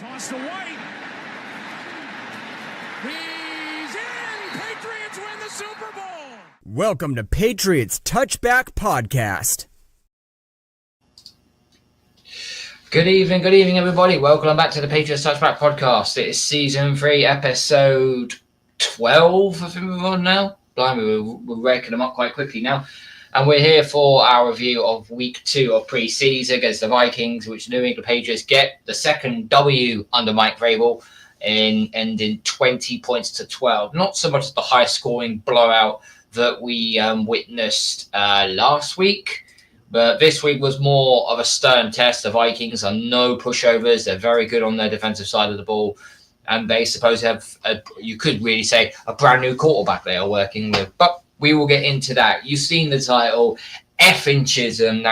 Toss to White. He's in! Patriots win the Super Bowl! Welcome to Patriots Touchback Podcast. Good evening, everybody. Welcome back to the Patriots Touchback Podcast. It is Season 3, Episode 12, I think we're on now. Blimey, we're ranking them up quite quickly now. And we're here for our review of Week 2 of pre-season against the Vikings, which New England Patriots get the second W under Mike Vrabel, ending 20 points to 12. Not so much as the high-scoring blowout that we witnessed last week, but this week was more of a stern test. The Vikings are no pushovers. They're very good on their defensive side of the ball, and they suppose have, you could really say, a brand new quarterback they are working with. But we will get into that. You've seen the title, Effin Chismn.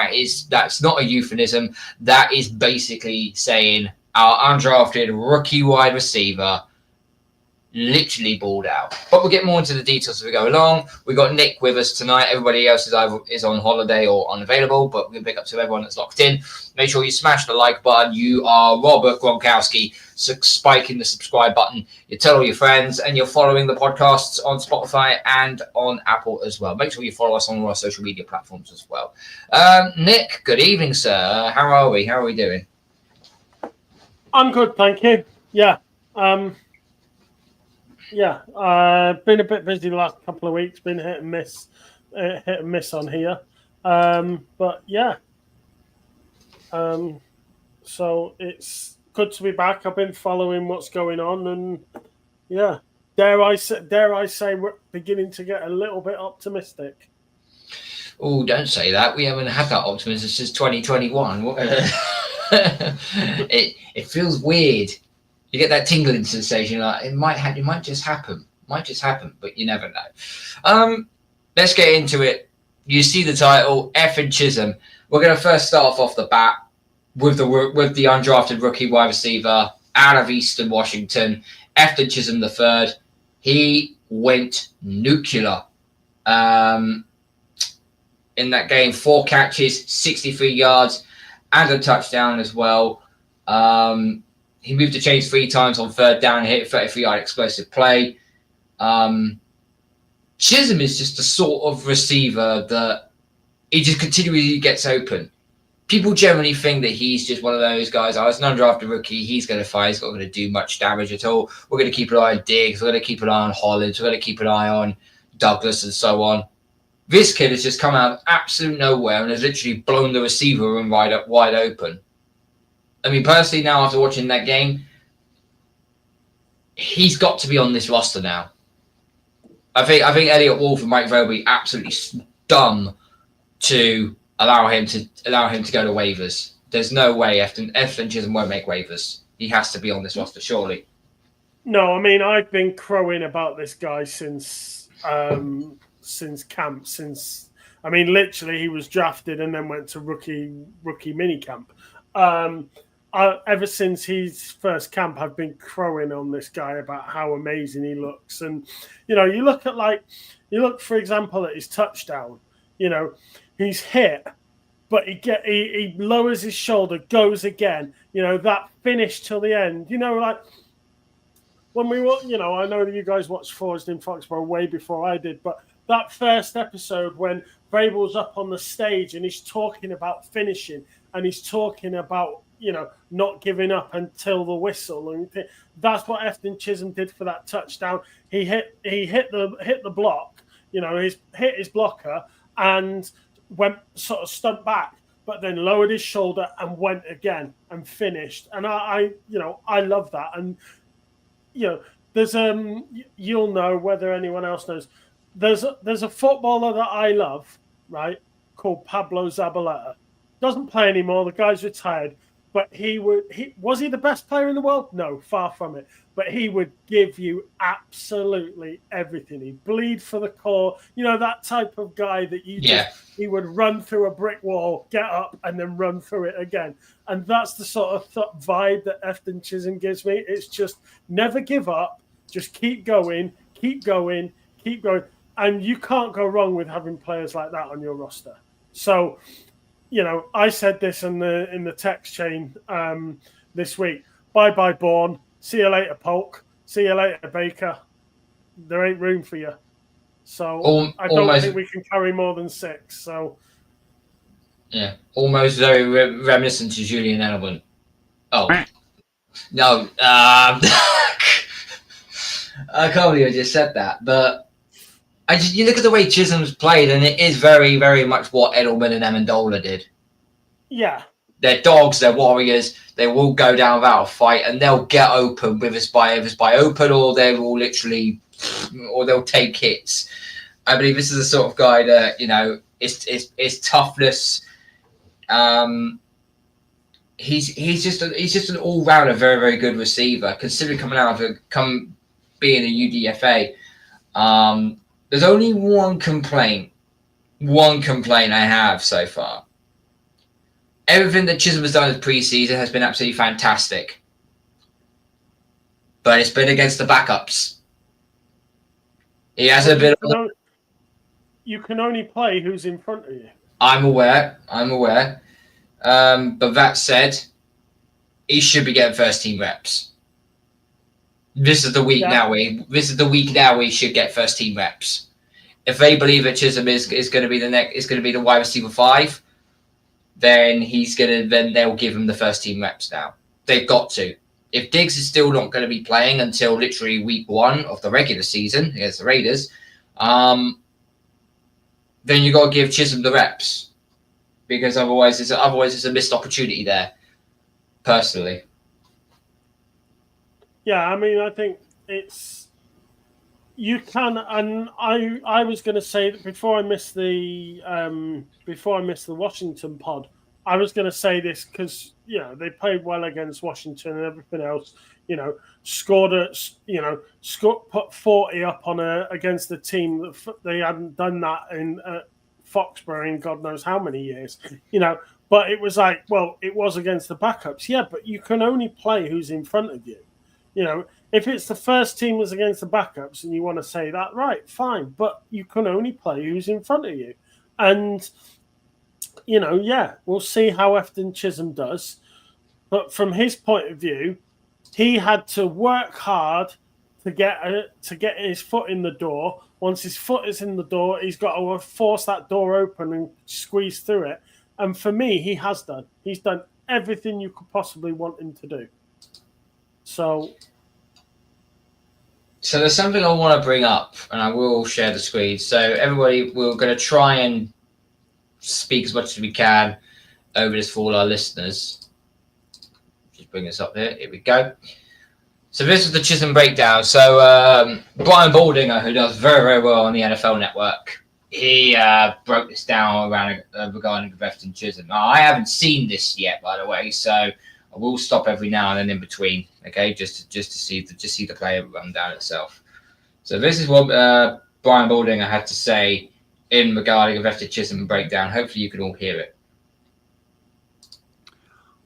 That's not a euphemism. That is basically saying our undrafted rookie wide receiver literally balled out. But we'll get more into the details as we go along. We've got Nick with us tonight. Everybody else is on holiday or unavailable, but we'll pick up to everyone that's locked in. Make sure you smash the like button. You are Robert Gronkowski, spiking the subscribe button. You tell all your friends, and you're following the podcasts on Spotify and on Apple as well. Make sure you follow us on all our social media platforms as well. Nick, good evening, sir. How are we? How are we doing? I'm good, thank you. Yeah. Been a bit busy the last couple of weeks. Been hit and miss on here. But yeah. So it's good to be back. I've been following what's going on, and yeah, dare I say we're beginning to get a little bit optimistic. Oh, don't say that. We haven't had that optimism since 2021. It feels weird. You get that tingling sensation, like it might just happen, but you never know. Let's get into it. You see the title, Effin Chismn. We're going to first start off the bat with the undrafted rookie wide receiver out of Eastern Washington, Efton Chismn III. He went nuclear in that game. 4 catches, 63 yards, and a touchdown as well. He moved the chains 3 times on third down and hit a 33-yard explosive play. Chismn is just the sort of receiver that he just continually gets open. People generally think that he's just one of those guys, as an undrafted rookie, he's going to fire, he's not going to do much damage at all. We're going to keep an eye on Diggs, we're going to keep an eye on Hollins, we're going to keep an eye on Douglas and so on. This kid has just come out of absolute nowhere and has literally blown the receiver room wide open. I mean, personally, now after watching that game, he's got to be on this roster now. I think Elliott Wolf and Mike Vrabel absolutely dumb to allow him to go to waivers. There's no way Efton Chismn won't make waivers. He has to be on this roster, surely. No, I mean, I've been crowing about this guy since camp. Literally, he was drafted and then went to rookie mini camp. Ever since his first camp, I've been crowing on this guy about how amazing he looks. And, you look, for example, at his touchdown, he's hit, but he lowers his shoulder, goes again, that finish till the end, when we were, I know that you guys watched Forged in Foxborough way before I did, but that first episode when Vrabel's up on the stage and he's talking about finishing and he's talking about, not giving up until the whistle, and that's what Efton Chismn did for that touchdown. He hit the block, hit his blocker and went sort of stumped back, but then lowered his shoulder and went again and finished. And I love that. And there's you'll know whether anyone else knows. There's a footballer that I love, right, called Pablo Zabaleta. Doesn't play anymore. The guy's retired. But was he the best player in the world? No, far from it. But he would give you absolutely everything. He'd bleed for the core. That type of guy that he would run through a brick wall, get up, and then run through it again. And that's the sort of vibe that Efton Chismn gives me. It's just never give up. Just keep going. And you can't go wrong with having players like that on your roster. So, I said this in the text chain this week. bye-bye, Bourne. See you later, Polk. See you later, Baker. There ain't room for you. So I don't think we can carry more than 6. So yeah, almost very reminiscent to Julian Edelman. Oh no, I can't believe I just said that, but you look at the way Chism's played, and it is very, very much what Edelman and Amendola did. Yeah. They're dogs, they're warriors, they will go down without a fight, and they'll get open with us by open, or they will literally, or they'll take hits. I believe this is the sort of guy that, is toughness. He's just an all-rounder, very, very good receiver, considering being a UDFA. There's only one complaint I have so far. Everything that Chismn has done in preseason has been absolutely fantastic. But it's been against the backups. He has a bit of... You can only play who's in front of you. I'm aware. But that said, he should be getting first-team reps. This is the week now. This is the week now where he should get first-team reps. If they believe that Chismn is going to be the wide receiver 5, then they'll give him the first-team reps now. They've got to. If Diggs is still not going to be playing until literally week 1 of the regular season against the Raiders, then you got to give Chismn the reps, because otherwise it's a missed opportunity there. Personally. Yeah, I mean, I think you can, and I was going to say that before I missed the Washington pod, I was going to say this because they played well against Washington and everything else. Put 40 up against a team that they hadn't done that in Foxborough in God knows how many years. But it was like, well, it was against the backups, yeah. But you can only play who's in front of you. If it's the first team that's against the backups and you want to say that, right, fine. But you can only play who's in front of you. And, we'll see how Efton Chismn does. But from his point of view, he had to work hard to get his foot in the door. Once his foot is in the door, he's got to force that door open and squeeze through it. And for me, he has done. He's done everything you could possibly want him to do. So there's something I want to bring up, and I will share the screen. So everybody, we're going to try and speak as much as we can over this for all our listeners. Just bring this up here. Here we go. So this is the Chismn breakdown. So Brian Baldinger, who does very, very well on the NFL Network, he broke this down regarding Efton Chismn. Now, I haven't seen this yet, by the way, so I will stop every now and then in between, okay, just to see the player run down itself. So this is what Brian Baldinger had to say in regarding Efton Chismn breakdown. Hopefully, you can all hear it.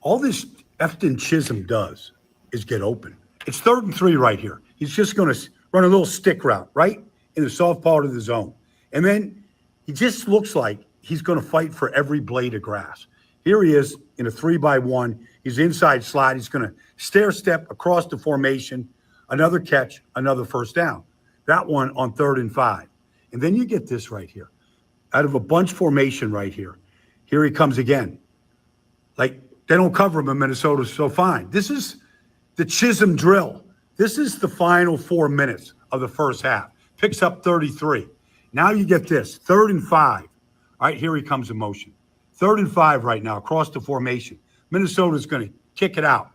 All this Efton Chismn does is get open. It's 3rd and 3 right here. He's just going to run a little stick route right in the soft part of the zone. And then he just looks like he's going to fight for every blade of grass. Here he is in a 3-by-1. He's inside slot. He's going to stair step across the formation, another catch, another first down. That one on 3rd and 5. And then you get this right here. Out of a bunch formation right here. Here he comes again. Like, they don't cover him in Minnesota so fine. This is the Chismn drill. This is the final 4 minutes of the first half. Picks up 33. Now you get this, 3rd and 5. All right, here he comes in motion. 3rd and 5 right now, across the formation. Minnesota's going to kick it out.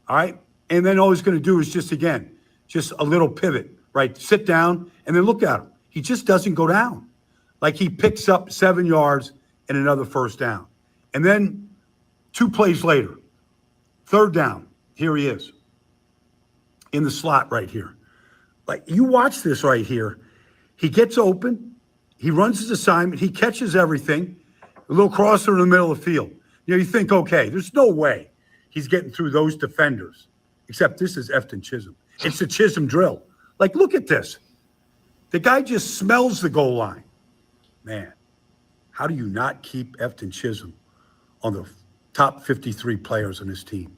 All right, and then all he's going to do is just a little pivot, right? Sit down, and then look at him. He just doesn't go down. Like, he picks up 7 yards and another first down. And then 2 plays later, 3rd down. Here he is in the slot right here. Like, you watch this right here. He gets open. He runs his assignment. He catches everything. A little crosser in the middle of the field. You think, okay, there's no way he's getting through those defenders. Except this is Efton Chismn. It's the Chismn drill. Like, look at this. The guy just smells the goal line. Man, how do you not keep Efton Chismn on the top 53 players on his team?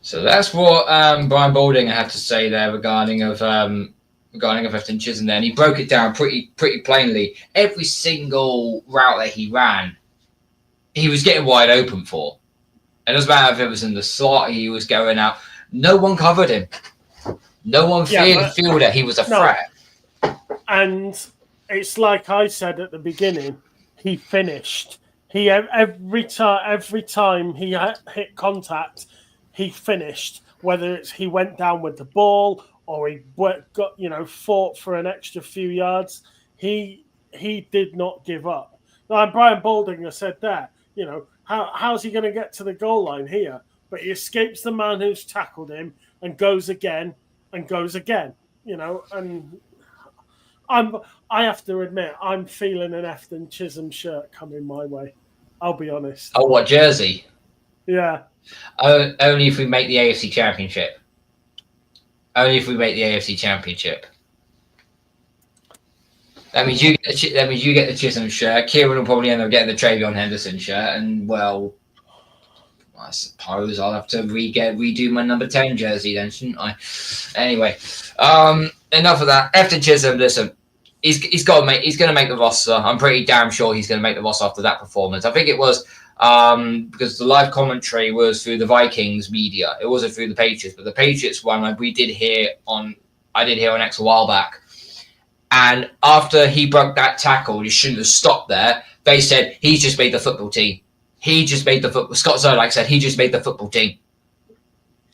So that's what Brian Balding had to say there regarding Efton Chismn. Then he broke it down pretty plainly. Every single route that he ran, he was getting wide open for. It doesn't matter if it was in the slot, he was going out. No one covered him. No one feared that he was a threat. And it's like I said at the beginning, he finished. He every time he hit contact, he finished. Whether it's he went down with the ball or he fought for an extra few yards, he did not give up. Now, Brian Balding has said that, how's he going to get to the goal line here? But he escapes the man who's tackled him and goes again and goes again. And I have to admit, I'm feeling an Efton Chismn shirt coming my way. I'll be honest. Oh, what jersey? Yeah. Only if we make the AFC Championship. Only if we make the AFC Championship. That means you get the Chisholm shirt. Kieran will probably end up getting the Travion Henderson shirt, and well, I suppose I'll have to redo my number 10 jersey then, shouldn't I? Anyway, enough of that. Efton Chismn, listen, he's going to make the roster. I'm pretty damn sure he's going to make the roster after that performance. I think it was because the live commentary was through the Vikings media. It wasn't through the Patriots, but the Patriots one I did hear on X a while back. And after he broke that tackle, he shouldn't have stopped there. They said he's just made the football team. He just made the football. Scott Zolak said he just made the football team.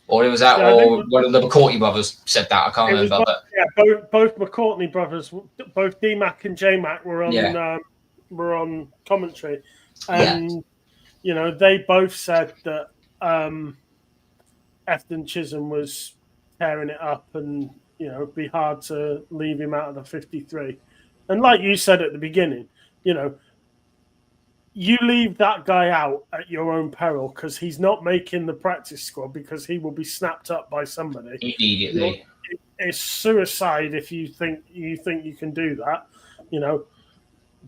Or it was that, or one of the McCourtney brothers said that. I can't remember. Both McCourtney brothers, both D-Mac and J-Mac were on commentary, and they both said that Efton Chismn was tearing it up, and it'd be hard to leave him out of the 53. And like you said at the beginning, you leave that guy out at your own peril because he's not making the practice squad because he will be snapped up by somebody immediately. It's suicide if you think you can do that.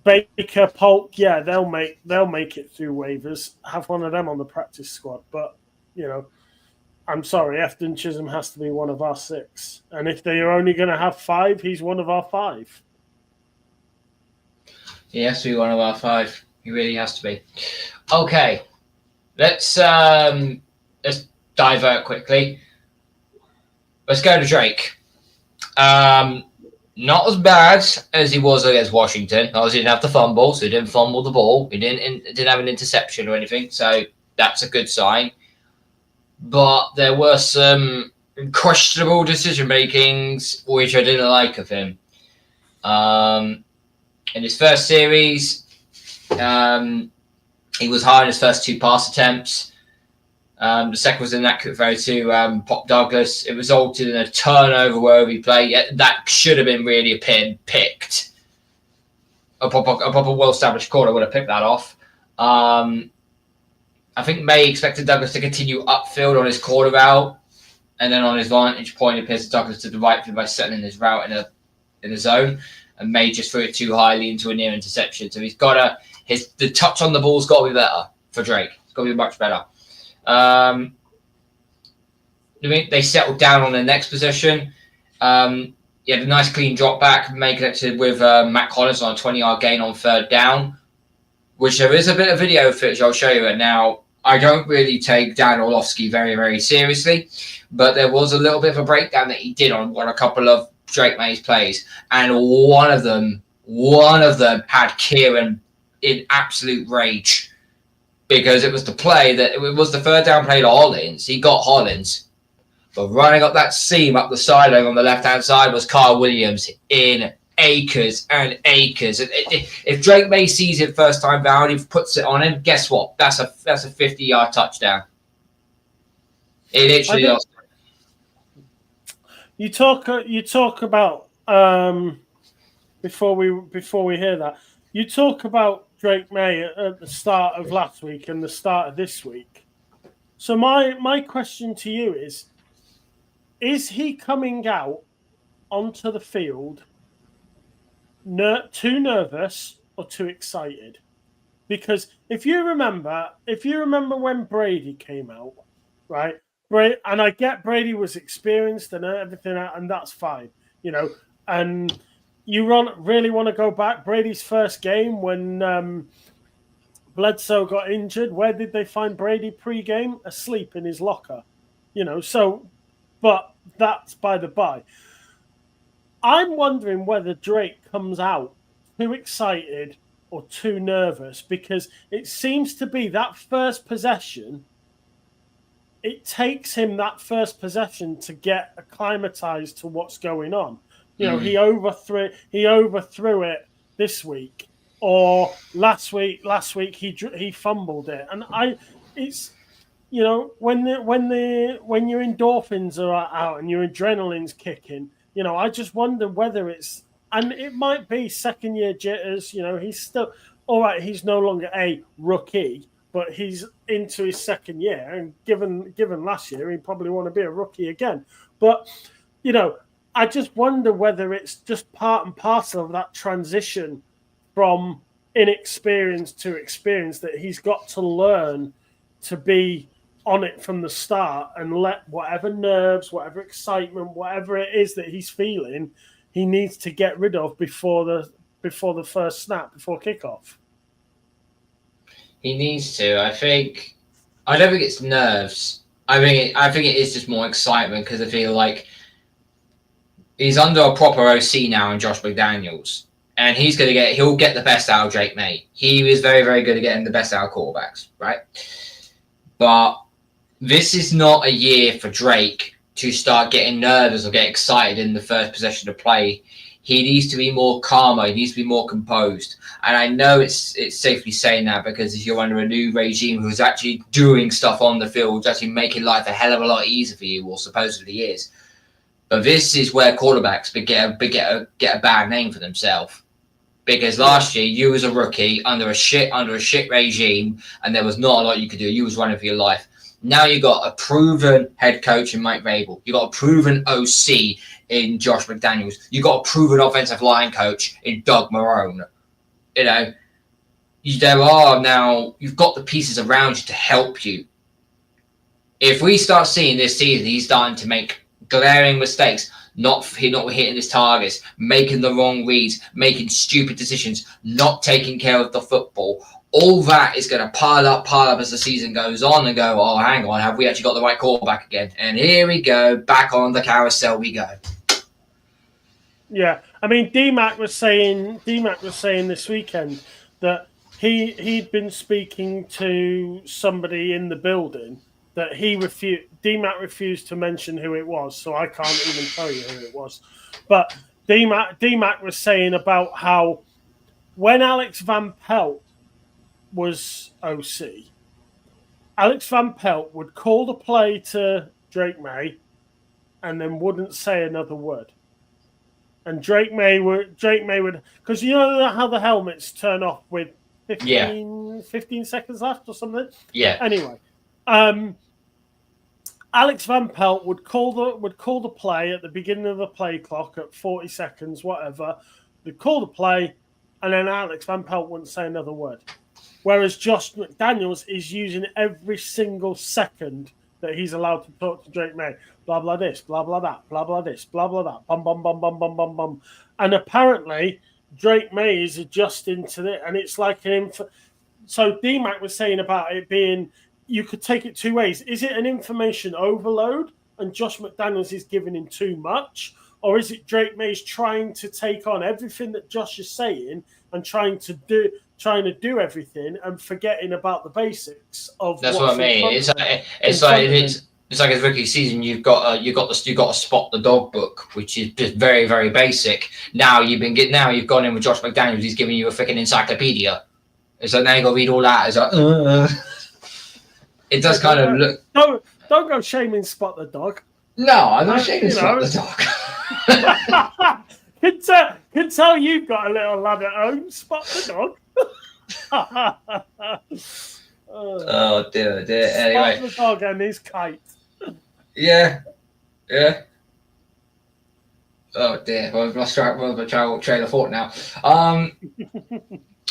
Baker, Polk, they'll make it through waivers. Have one of them on the practice squad, but I'm sorry, Efton Chismn has to be one of our 6. And if they are only going to have 5, he's one of our 5. He has to be one of our 5. He really has to be. Okay, let's divert quickly. Let's go to Drake. Not as bad as he was against Washington. Obviously, he didn't have the fumble, so he didn't fumble the ball. He didn't have an interception or anything, so that's a good sign. But there were some questionable decision makings which I didn't like of him. In his first series, he was high in his first 2 pass attempts. The second was an inaccurate throw to Pop Douglas. It resulted in a turnover wherever he played. That should have been really a pin picked. A proper well-established corner would have picked that off. I think May expected Douglas to continue upfield on his corner route, and then on his vantage point, it appears to Douglas to the right by settling his route in a zone, and May just threw it too highly into a near interception. So he's got the touch on the ball's got to be better for Drake. It's got to be much better. They settled down on the next possession. He had a nice clean drop back. May connected with Matt Collins on a 20-yard gain on 3rd down, which there is a bit of video footage I'll show you it now. I don't really take Dan Orlovsky very, very seriously, but there was a little bit of a breakdown that he did on a couple of Drake May's plays, and one of them had Kieran in absolute rage because it was the play that it was the 3rd down play to Hollins. He got Hollins, but running up that seam up the sideline on the left-hand side was Kyle Williams in acres and acres. If Drake May sees it first time down, he puts it on him. Guess what? That's a 50-yard touchdown. It literally does. You talk about before we hear that. You talk about Drake May at the start of last week and the start of this week. So my question to you is he coming out onto the field too nervous or too excited? Because if you remember when Brady came out, right, And I get Brady was experienced and everything, and that's fine, And you really want to go back Brady's first game when Bledsoe got injured. Where did they find Brady pre-game? Asleep in his locker, But that's by the by. I'm wondering whether Drake comes out too excited or too nervous, because it seems to be that first possession. It takes him that first possession to get acclimatized to what's going on. He overthrew it this week, or last week he fumbled it, and it's when your endorphins are out and your adrenaline's kicking, I just wonder whether and it might be second year jitters. He's still all right. He's no longer a rookie, but he's into his second year, and given last year, he'd probably want to be a rookie again. But I just wonder whether it's just part and parcel of that transition from inexperience to experience, that he's got to learn to be on it from the start and let whatever nerves, whatever excitement, whatever it is that he's feeling, he needs to get rid of before the first snap, before kickoff. He needs to. I don't think it's nerves. I think it is just more excitement, because I feel like he's under a proper OC now in Josh McDaniels, and he'll get the best out of Drake May. He was very, very good at getting the best out of quarterbacks, right? But this is not a year for Drake to start getting nervous or get excited in the first possession of play. He needs to be more calmer. He needs to be more composed. And I know it's safely saying that, because you're under a new regime who's actually doing stuff on the field, actually making life a hell of a lot easier for you, or supposedly is. But this is where quarterbacks get a bad name for themselves. Because last year you was a rookie under a shit regime, and there was not a lot you could do. You was running for your life. Now you got a proven head coach in Mike Vrabel. You got a proven OC in Josh McDaniels. You got a proven offensive line coach in Doug Marrone. You've got the pieces around you to help you. If we start seeing this season, he's starting to make glaring mistakes, not hitting his targets, making the wrong reads, making stupid decisions, not taking care of the football. All that is going to pile up as the season goes on, and go, oh, hang on, have we actually got the right quarterback again? And here we go, back on the carousel we go. Yeah, I mean, D-Mac was saying this weekend that he'd been speaking to somebody in the building that D-Mac refused to mention who it was, so I can't even tell you who it was. But D-Mac was saying about how when Alex Van Pelt was OC, Alex Van Pelt would call the play to Drake May and then wouldn't say another word. And Drake May would, because you know how the helmets turn off with 15 seconds left or something? Yeah. Anyway, Alex Van Pelt would call the play at the beginning of the play clock at 40 seconds, whatever. They'd call the play, and then Alex Van Pelt wouldn't say another word. Whereas Josh McDaniels is using every single second that he's allowed to talk to Drake May. Blah, blah, this, blah, blah, that, blah, blah, this, blah, blah, that, bum, bum, bum, bum, bum, bum, bum. And apparently, Drake May is adjusting to it, and it's like so D-Mac was saying about it being, you could take it two ways. Is it an information overload, and Josh McDaniels is giving him too much? Or is it Drake May's trying to take on everything that Josh is saying and trying to do everything and forgetting about the basics of? That's what I mean. It's like his rookie season. You've got to spot the dog book, which is just very, very basic. Now you've gone in with Josh McDaniels. He's giving you a freaking encyclopedia. It's like now you got to read all that. It's like it does kind of look. Don't go shaming Spot the Dog. No, I'm not shaming Spot the Dog. Can tell you've got a little lad at home. Spot the Dog. Oh dear. Anyway, Spot the Dog and his kite. Yeah. Oh dear, well, I've lost track of my train of thought now. All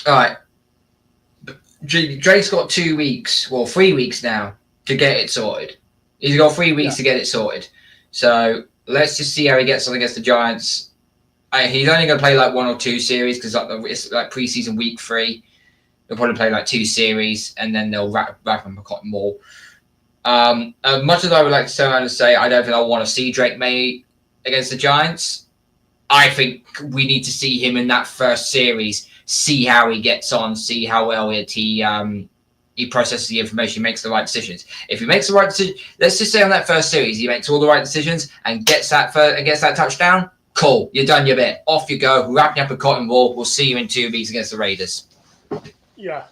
right. Drake's got 2 weeks, 3 weeks now to get it sorted. He's got 3 weeks to get it sorted. So let's just see how he gets on against the Giants. He's only going to play like 1 or 2 series because it's like preseason week 3. They'll probably play like 2 series and then they'll wrap him a cotton more. As much as I would like to turn around and say I don't think I want to see Drake May against the Giants, I think we need to see him in that first series, see how he gets on, see how well he processes the information, makes the right decisions. If he makes the right decision, let's just say on that first series, he makes all the right decisions and gets that touchdown, cool, you've done your bit. Off you go, wrapping up a cotton ball. We'll see you in 2 weeks against the Raiders. Yeah.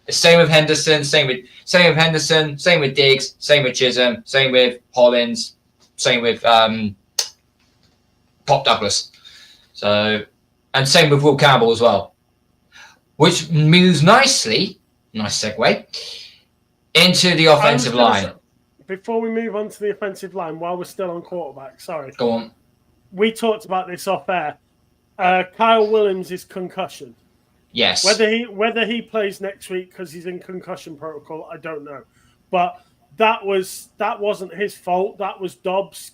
Same with Henderson, same with Diggs, same with Chisholm, same with Hollins, same with Pop Douglas. So, and same with Will Campbell as well. Which moves nicely, nice segue, into the offensive line. Before we move on to the offensive line, while we're still on quarterback, sorry. Go on. We talked about this off air. Kyle Williams is concussion. Yes. Whether he plays next week because he's in concussion protocol, I don't know. But that wasn't his fault. That was Dobbs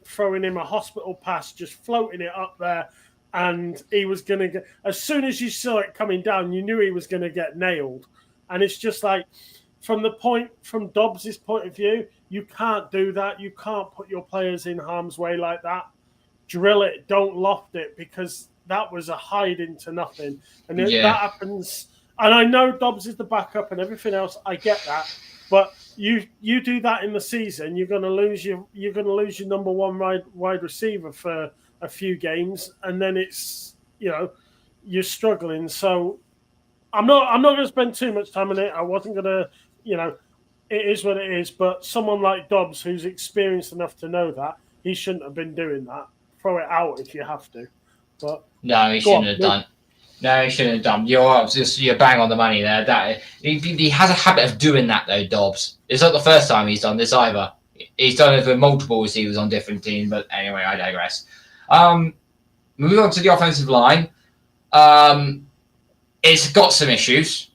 throwing him a hospital pass, just floating it up there, and he was going to get. As soon as you saw it coming down, you knew he was going to get nailed. And it's just like, from Dobbs' point of view, you can't do that. You can't put your players in harm's way like that. Drill it, don't loft it, because that was a hide into nothing. And that happens. And I know Dobbs is the backup and everything else. I get that. But you do that in the season, you're going to lose your number one wide receiver for a few games, and then it's you're struggling. So I'm not going to spend too much time on it. I wasn't going to, it is what it is. But someone like Dobbs, who's experienced enough to know that, he shouldn't have been doing that. Throw it out if you have to. But no, he shouldn't have done. No, he shouldn't have done. You're bang on the money there. That he has a habit of doing that though, Dobbs. It's not the first time he's done this either. He's done it with multiple receivers on different teams. But anyway, I digress. Moving on to the offensive line. It's got some issues.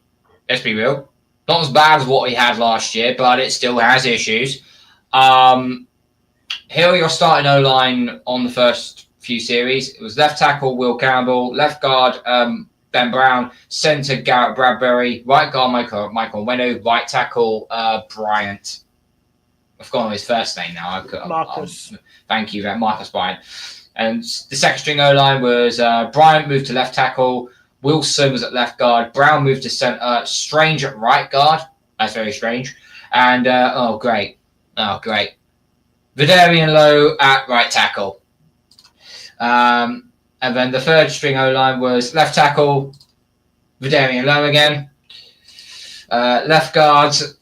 Let's be real. Not as bad as what he had last year, but it still has issues. Here you're starting O-line on the first few series. It was left tackle Will Campbell, left guard Ben Brown, center Garrett Bradbury, right guard Michael Wenu, right tackle Bryant. I've forgotten his first name now. Marcus. Thank you, Marcus Bryant. And the second string O-line was Bryant moved to left tackle, Wilson was at left guard, Brown moved to center, Strange at right guard. That's very strange. And great. Vidarian Lowe at right tackle. And then the third string O-line was left tackle, Vidarian Lowe again. Left guards,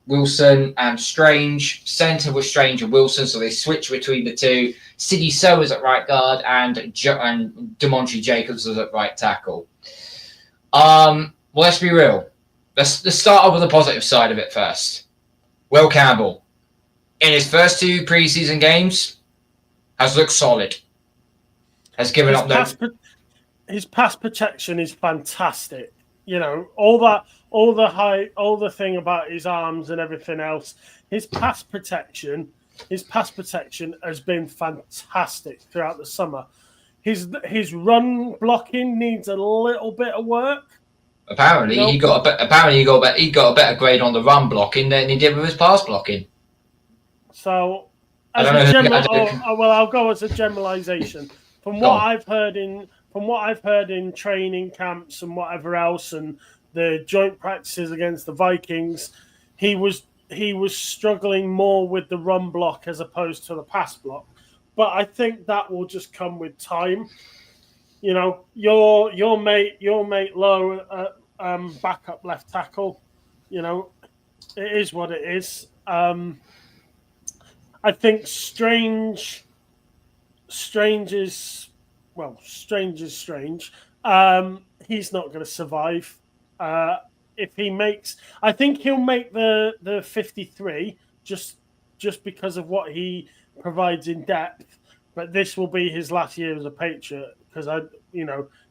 Wilson and Strange. Center was Strange and Wilson, so they switched between the two. Sidney So was at right guard, and DeMontre Jacobs was at right tackle. Well, let's be real. Let's start off with the positive side of it first. Will Campbell, in his first 2 preseason games, has looked solid. Has given up his pass protection is fantastic. All the thing about his arms and everything else. His pass protection has been fantastic throughout the summer. His run blocking needs a little bit of work. Apparently, he got a better grade on the run blocking than he did with his pass blocking. So, I'll go as a generalization. From what I've heard in training camps and whatever else, and the joint practices against the Vikings, he was struggling more with the run block as opposed to the pass block. But I think that will just come with time. Your mate Lowe, backup left tackle. It is what it is. I think Strange is strange. He's not going to survive. If he makes, I think he'll make the 53 just because of what he provides in depth. But this will be his last year as a Patriot because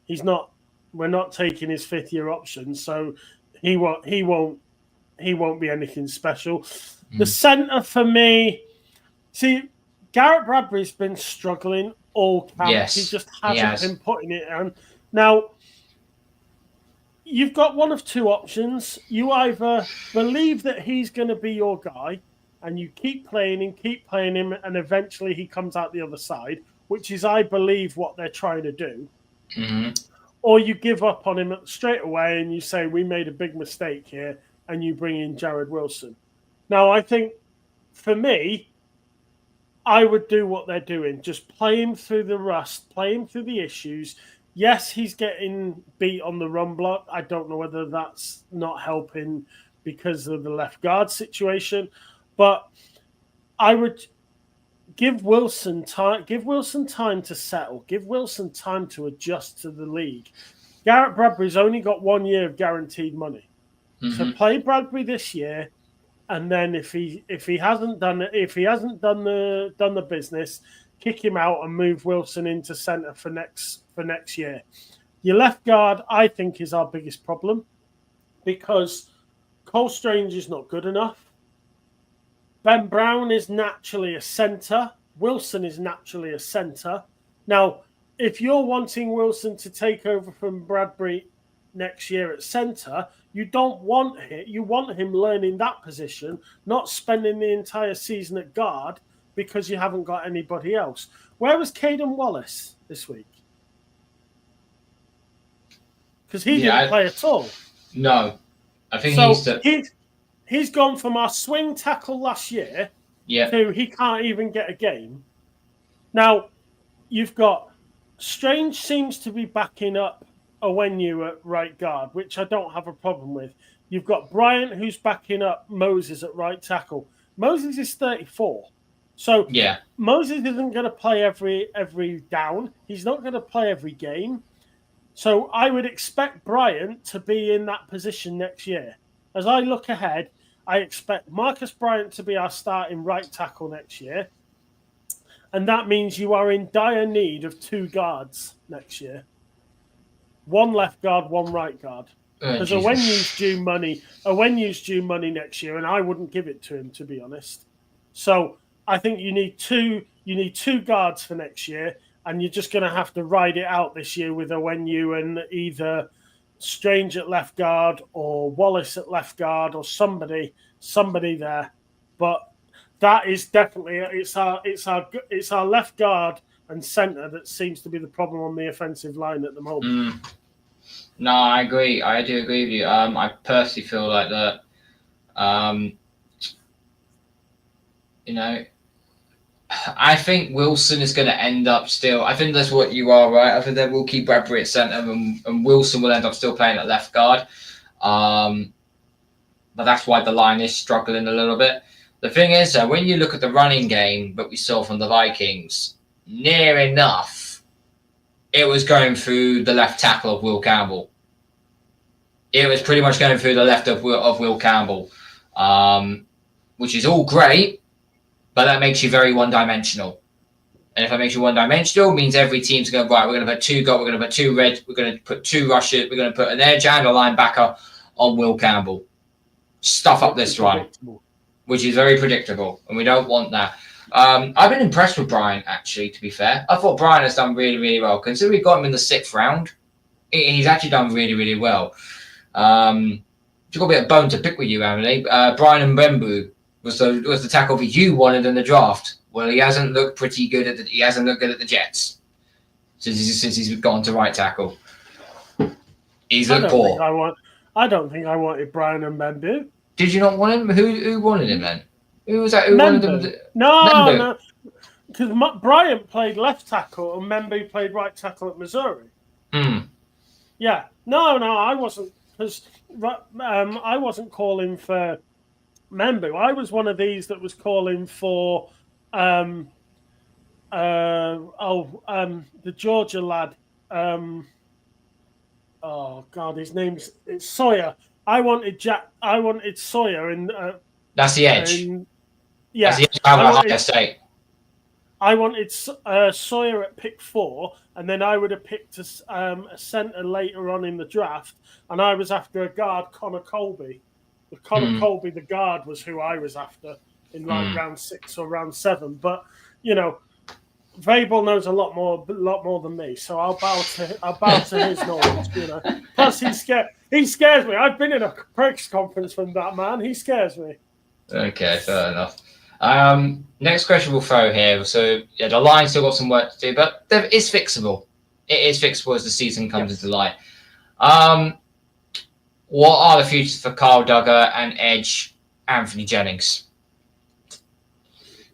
he's not. We're not taking his 5th year option, so he won't be anything special. The centre for me, see, Garrett Bradbury's been struggling all camp. Yes, he just he hasn't has. been putting it on. Now, you've got one of two options. You either believe that he's going to be your guy and you keep playing him, and eventually he comes out the other side, which is, I believe, what they're trying to do. Mm-hmm. Or you give up on him straight away and you say, we made a big mistake here, and you bring in Jared Wilson. Now, I think, for me, I would do what they're doing. Just play him through the rust, play him through the issues. Yes, he's getting beat on the run block. I don't know whether that's not helping because of the left guard situation, but I would give Wilson time. Give Wilson time to settle. Give Wilson time to adjust to the league. Garrett Bradbury's only got 1 year of guaranteed money, so play Bradbury this year, and then if he hasn't done the business, kick him out and move Wilson into centre for next year. Your left guard, I think, is our biggest problem because Cole Strange is not good enough. Ben Brown is naturally a centre. Wilson is naturally a centre. Now, if you're wanting Wilson to take over from Bradbury next year at centre, you don't want him. You want him learning that position, not spending the entire season at guard because you haven't got anybody else. Where was Caden Wallace this week? Because he didn't play at all. No, I think he's gone from our swing tackle last year to he can't even get a game. Now, you've got Strange seems to be backing up Owenu at right guard, which I don't have a problem with. You've got Bryant who's backing up Moses at right tackle. Moses is 34. So Moses isn't going to play every down. He's not going to play every game. So I would expect Bryant to be in that position next year. As I look ahead, I expect Marcus Bryant to be our starting right tackle next year. And that means you are in dire need of two guards next year. One left guard, one right guard. Because Owenu's due money. Owenu's due money next year, and I wouldn't give it to him, to be honest. So I think you need two guards for next year, and you're just going to have to ride it out this year with Owenu and either Strange at left guard or Wallace at left guard or somebody there. But that is definitely it's our left guard and centre that seems to be the problem on the offensive line at the moment. No, I agree. I do agree with you. I personally feel like that. I think Wilson is going to end up still. I think that's what you are, right? I think they will keep Bradbury at centre, and Wilson will end up still playing at left guard. But that's why the line is struggling a little bit. The thing is, when you look at the running game that we saw from the Vikings, near enough, it was going through the left tackle of Will Campbell. It was pretty much going through the left of Will Campbell, which is all great, but that makes you very one-dimensional. And if that makes you one-dimensional, it means every team's going, right, we're going to put two guard, we're going to put two red, we're going to put two rushers, we're going to put an edge and a linebacker on Will Campbell. Stuff up this run, which is very predictable, and we don't want that. I've been impressed with Brian, actually, to be fair. I thought Brian has done really, really well. Considering we got him in the 6th round, he's actually done really, really well. I've got a bit of bone to pick with you, Emily. Brian Mbembu was the tackle that you wanted in the draft. Well, he hasn't looked pretty good at he hasn't looked good at the Jets since he's gone to right tackle. He's looked poor. I don't think I wanted Brian Mbembu. Did you not want him? Who wanted him then? Who was that? Who wanted him? No. Because Bryant played left tackle and Mbembu played right tackle at Missouri. Yeah. No, I wasn't. Because I wasn't calling for Mbembu. I was one of these that was calling for the Georgia lad. Oh God, his name's Sawyer. I wanted Sawyer in. That's the edge. That's the edge of Ohio State. I wanted Sawyer at pick 4, and then I would have picked a centre later on in the draft, and I was after a guard, Connor Colby. Connor Colby, the guard, was who I was after in like round 6 or round 7. But Vrabel knows a lot more than me, so I'll bow to his knowledge. Plus, he scares me. I've been in a press conference from that man. He scares me. Okay, fair enough. Next question we'll throw here. So the line's still got some work to do, but it's fixable. It is fixable as the season comes into light. What are the futures for Kyle Dugger and Edge Anthony Jennings?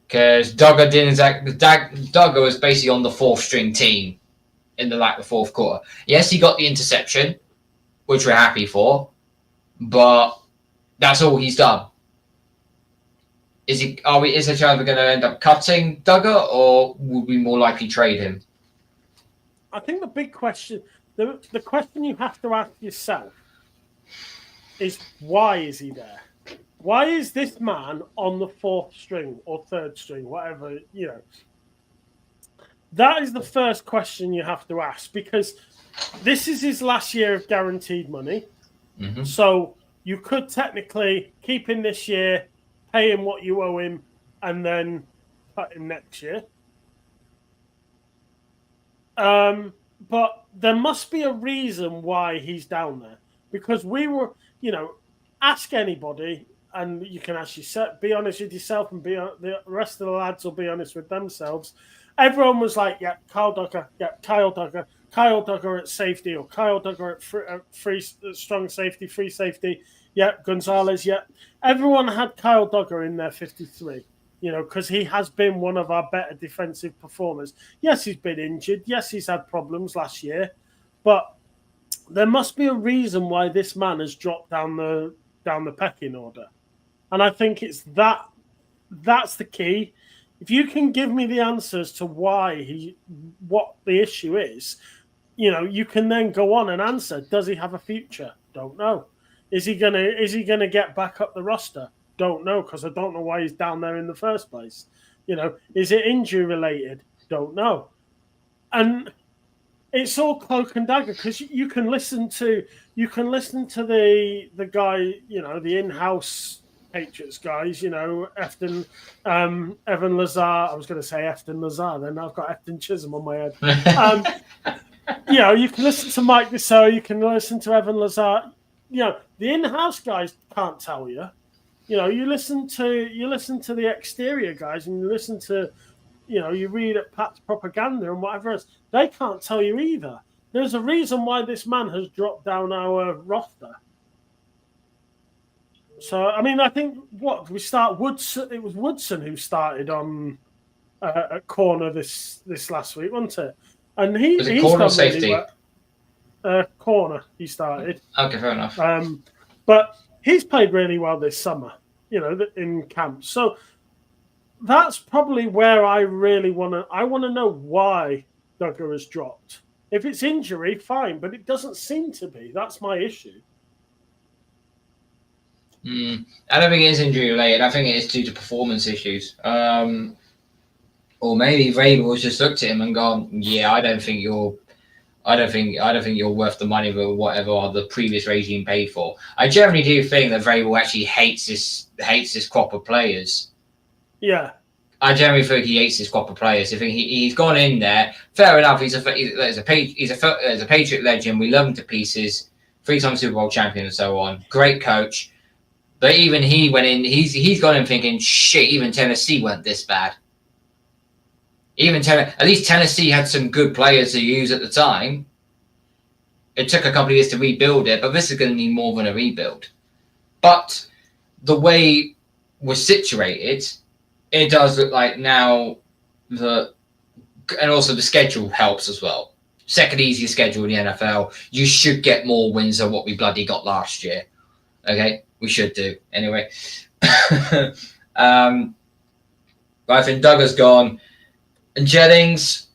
Because Dugger was basically on the 4th string team in the 4th quarter. Yes, he got the interception, which we're happy for, but that's all he's done. Is there a chance we're going to end up cutting Dugger, or would we more likely trade him? I think the big question, the question you have to ask yourself is, why is he there? Why is this man on the 4th string or 3rd string, whatever, That is the first question you have to ask, because this is his last year of guaranteed money. Mm-hmm. So you could technically keep him this year, pay him what you owe him, and then cut him next year. But there must be a reason why he's down there, because we were, ask anybody, and you can actually be honest with yourself, and the rest of the lads will be honest with themselves. Everyone was like, yeah, Kyle Dugger at safety, or Kyle Dugger at strong safety, free safety. Yeah, Gonzalez, yeah. Everyone had Kyle Dugger in their 53, because he has been one of our better defensive performers. Yes, he's been injured. Yes, he's had problems last year. But there must be a reason why this man has dropped down the pecking order. And I think it's that's the key. If you can give me the answers to what the issue is, you can then go on and answer. Does he have a future? Don't know. Is he gonna get back up the roster? Don't know, because I don't know why he's down there in the first place. Is it injury related? Don't know. And it's all cloak and dagger, because you can listen to the guy, the in-house Patriots guys, Efton, Evan Lazar. I was going to say Efton Lazar, then I've got Efton Chismn on my head. You can listen to Mike Deso, you can listen to Evan Lazar. The in-house guys can't tell you. You listen to the exterior guys, and you listen to, you read at Pat's propaganda and whatever else. They can't tell you either. There's a reason why this man has dropped down our roster. So, I think Woodson. It was Woodson who started on at corner this last week, wasn't it? And he's corner safety. Really well. Corner he started. Okay, fair enough. But he's played really well this summer, in camp. So that's probably where I really want to know why Dugger has dropped. If it's injury, fine, but it doesn't seem to be. That's my issue. I don't think it is injury related. I think it is due to performance issues. Or maybe Vrabel has just looked at him and gone, "Yeah, I don't think you're worth the money or whatever the previous regime paid for." I generally do think that Vrabel actually hates this crop of players. Yeah. I generally think he hates his crop of players. I think he's gone in there. Fair enough. He's a Patriot legend. We love him to pieces. 3-time Super Bowl champion and so on. Great coach. But even he went in. He's gone in thinking, shit. Even Tennessee weren't this bad. At least Tennessee had some good players to use at the time. It took a couple of years to rebuild it, but this is going to need more than a rebuild. But the way we're situated, it does look like now and also the schedule helps as well. Second easiest schedule in the NFL. You should get more wins than what we bloody got last year. Okay, we should do anyway. But I think Dugger's gone, and Jennings.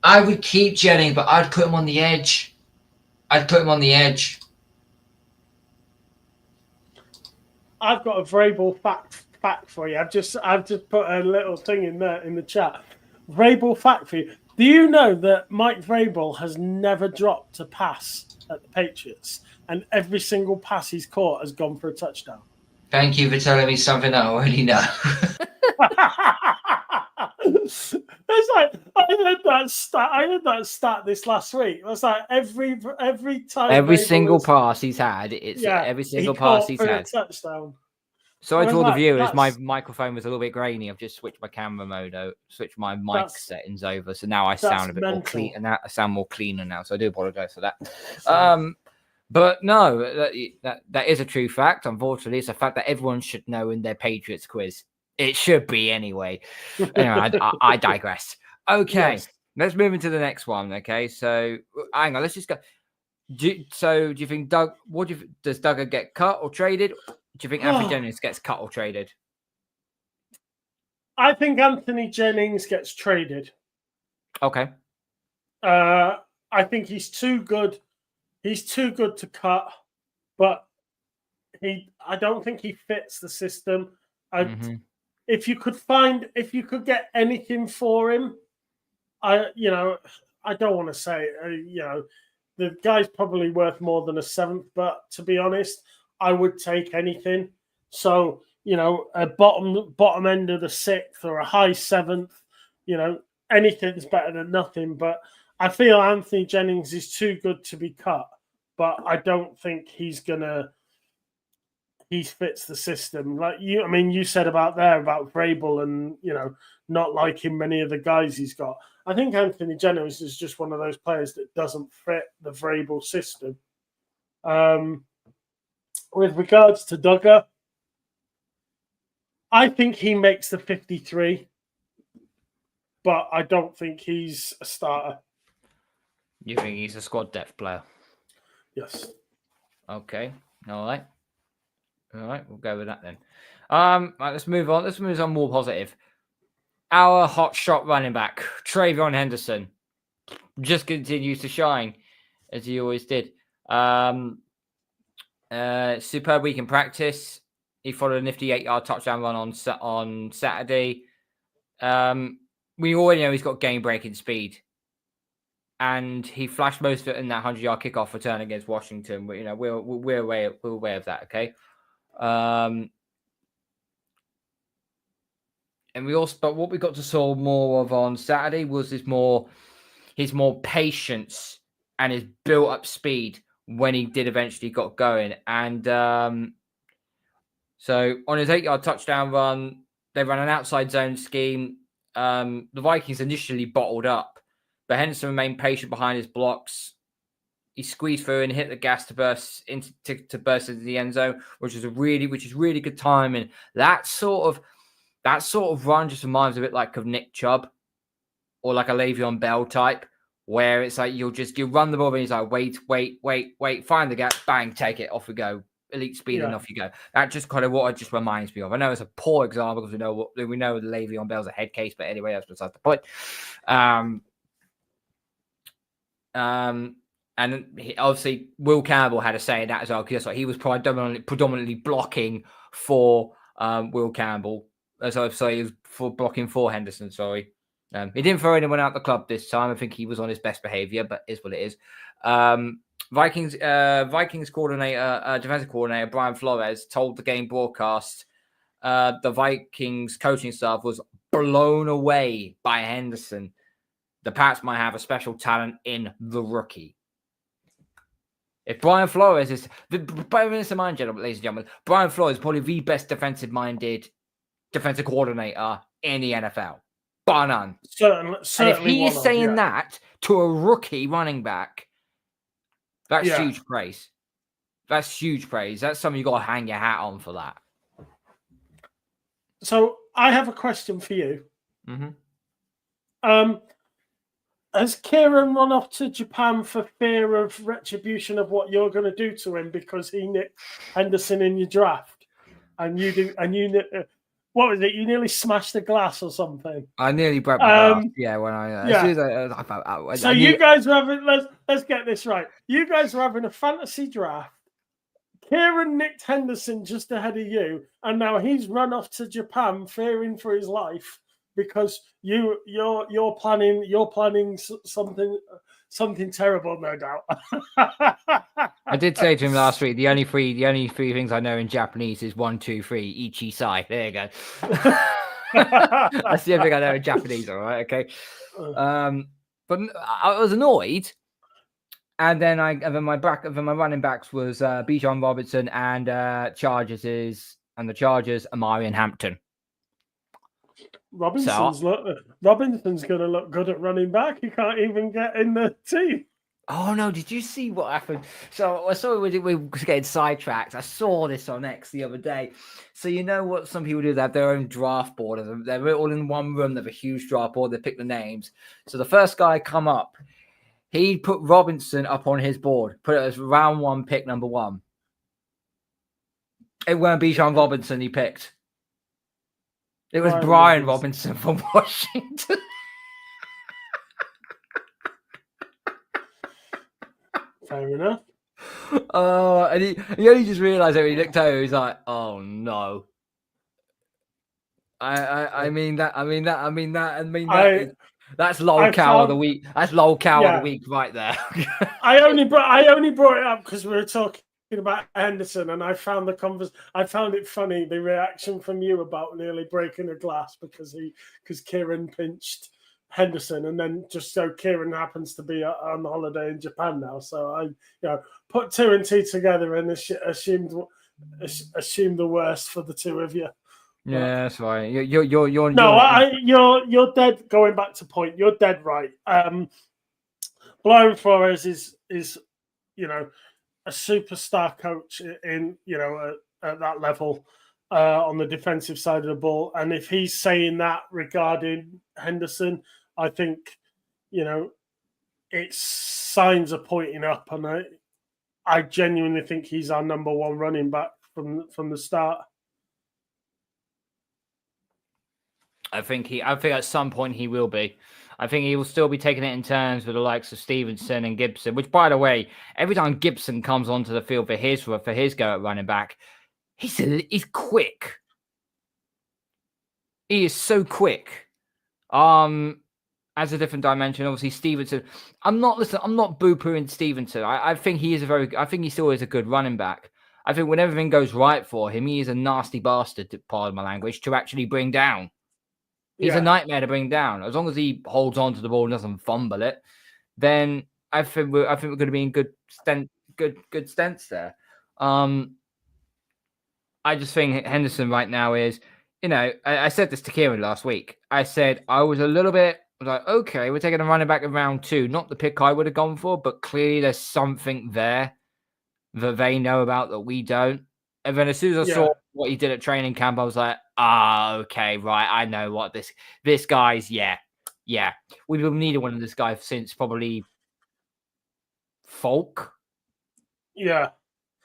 I would keep Jennings, but I'd put him on the edge. I've got a Vrabel fact for you. I've just put a little thing in there in the chat. Vrabel fact for you. Do you know that Mike Vrabel has never dropped a pass at the Patriots, and every single pass he's caught has gone for a touchdown? Thank you for telling me something I already know. It's like I heard that stat this last week. It's like every time Every Vrabel single is- pass he's had, every he single caught pass he's for a had. touchdown. Sorry to all the Like, viewers, my that's- microphone was a little bit grainy. I've just switched my camera mode out, switched my mic That's- settings over, so now I sound a bit more mental. clean, and I sound more cleaner now. So I do apologize for that. But no, that is a true fact. Unfortunately, it's a fact that everyone should know in their Patriots quiz. It should be anyway. Anyway, I digress. Okay, Yes. let's move into the next one. Okay, so hang on, let's just go. Do you think Doug? Does Duggar get cut or traded? Do you think Anthony Jennings gets cut or traded? I think Anthony Jennings gets traded. Okay. I think he's too good. He's too good to cut, but I don't think he fits the system. If you could get anything for him, I don't want to say, the guy's probably worth more than a seventh, but to be honest, I would take anything. So, a bottom end of the sixth or a high seventh, anything's better than nothing. But I feel Anthony Jennings is too good to be cut, but I don't think he fits the system. Like you said about Vrabel and, not liking many of the guys he's got. I think Anthony Jennings is just one of those players that doesn't fit the Vrabel system. With regards to Duggar, I think he makes the 53, but I don't think he's a starter. You think he's a squad depth player? Yes. Okay. All right, we'll go with that then. Right, let's move on. Let's move on more positive. Our hot shot running back, Travion Henderson, just continues to shine as he always did. Superb week in practice. He followed a nifty 8-yard touchdown run on Saturday. We already know he's got game-breaking speed, and he flashed most of it in that 100-yard kickoff return against Washington. We're aware of that. Okay. But what we got to saw more of on Saturday was his more patience and his built-up speed when he did eventually got going. And so on his 8-yard touchdown run, they ran an outside zone scheme. The Vikings initially bottled up, but Henderson remained patient behind his blocks. He squeezed through and hit the gas to burst into the end zone, which is really good timing. That sort of run just reminds me a bit like of Nick Chubb or like a Le'Veon Bell type, where it's like you run the ball and he's like, wait, find the gap, bang, take it, off we go. Elite speed and off you go. That's just kind of what it just reminds me of. I know it's a poor example because we know the Le'Veon Bell's a head case, but anyway, that's besides the point. And obviously Will Campbell had a say in that as well, because he was predominantly blocking for Will Campbell. Sorry, he was blocking for Henderson. Sorry, he didn't throw anyone out the club this time. I think he was on his best behavior, but is what it is. Vikings defensive coordinator Brian Flores told the game broadcast the Vikings coaching staff was blown away by Henderson. The Pats might have a special talent in the rookie. If Brian Flores is, ladies and gentlemen, Brian Flores is probably the best defensive-minded defensive coordinator in the NFL. Bar none. Certainly, and if he is saying that to a rookie running back, that's huge praise. That's huge praise. That's something you got to hang your hat on for that. So I have a question for you. Mm-hmm. Has Kieran run off to Japan for fear of retribution of what you're going to do to him because he nicked Henderson in your draft, and what was it? You nearly smashed the glass or something. I nearly broke my glass. Yeah, when I So you guys were having. Let's get this right. You guys were having a fantasy draft. Kieran nicked Henderson just ahead of you, and now he's run off to Japan fearing for his life because you're planning something terrible, no doubt. I did say to him last week, the only three things I know in Japanese is 1, 2, 3, ichi sai. There you go. That's the only thing I know in Japanese. All right, okay. But I was annoyed, and then my running backs was Bijan Robinson and the Chargers Amari and Hampton. Robinson's going to look good at running back. He can't even get in the team. Oh no! Did you see what happened? So I saw we were getting sidetracked. I saw this on X the other day. So you know what some people do? They have their own draft board. They're all in one room. They have a huge draft board. They pick the names. So the first guy come up, he put Robinson up on his board. Put it as round 1 pick number 1. It weren't Bijan Robinson he picked. It was Brian Robinson from Washington. Fair enough. Oh, and he only just realised it when he looked over. He's like, "Oh no!" I mean that. That's lol cow of the week. That's lol cow of the week right there. I only brought it up because we were talking about Henderson, and I found it funny, the reaction from you about nearly breaking a glass because Kieran pinched Henderson, and then just so Kieran happens to be on holiday in Japan now, so I put 2 and 2 together and assumed the worst for the two of you. Yeah, that's right. You're dead. Going back to point, you're dead right. Brian Flores is a superstar coach in at that level on the defensive side of the ball, and if he's saying that regarding Henderson, I think its signs are pointing up, and I genuinely think he's our number 1 running back from the start. I think at some point he will be. I think he will still be taking it in turns with the likes of Stevenson and Gibson, which, by the way, every time Gibson comes onto the field for his go at running back, he's quick. He is so quick. As a different dimension, obviously Stevenson. I'm not boo-pooing Stevenson. I think he still is a good running back. I think when everything goes right for him, he is a nasty bastard, to pardon my language, to actually bring down. He's a nightmare to bring down. As long as he holds on to the ball and doesn't fumble it, then I think we're going to be in good stents there. I just think Henderson right now is, I said this to Kieran last week. I said I was like, okay, we're taking a running back in round 2. Not the pick I would have gone for, but clearly there's something there that they know about that we don't. And then as soon as I saw what he did at training camp, I was like, okay, right. I know what this guy's, yeah. We've been needing one of this guy since probably Folk. Yeah.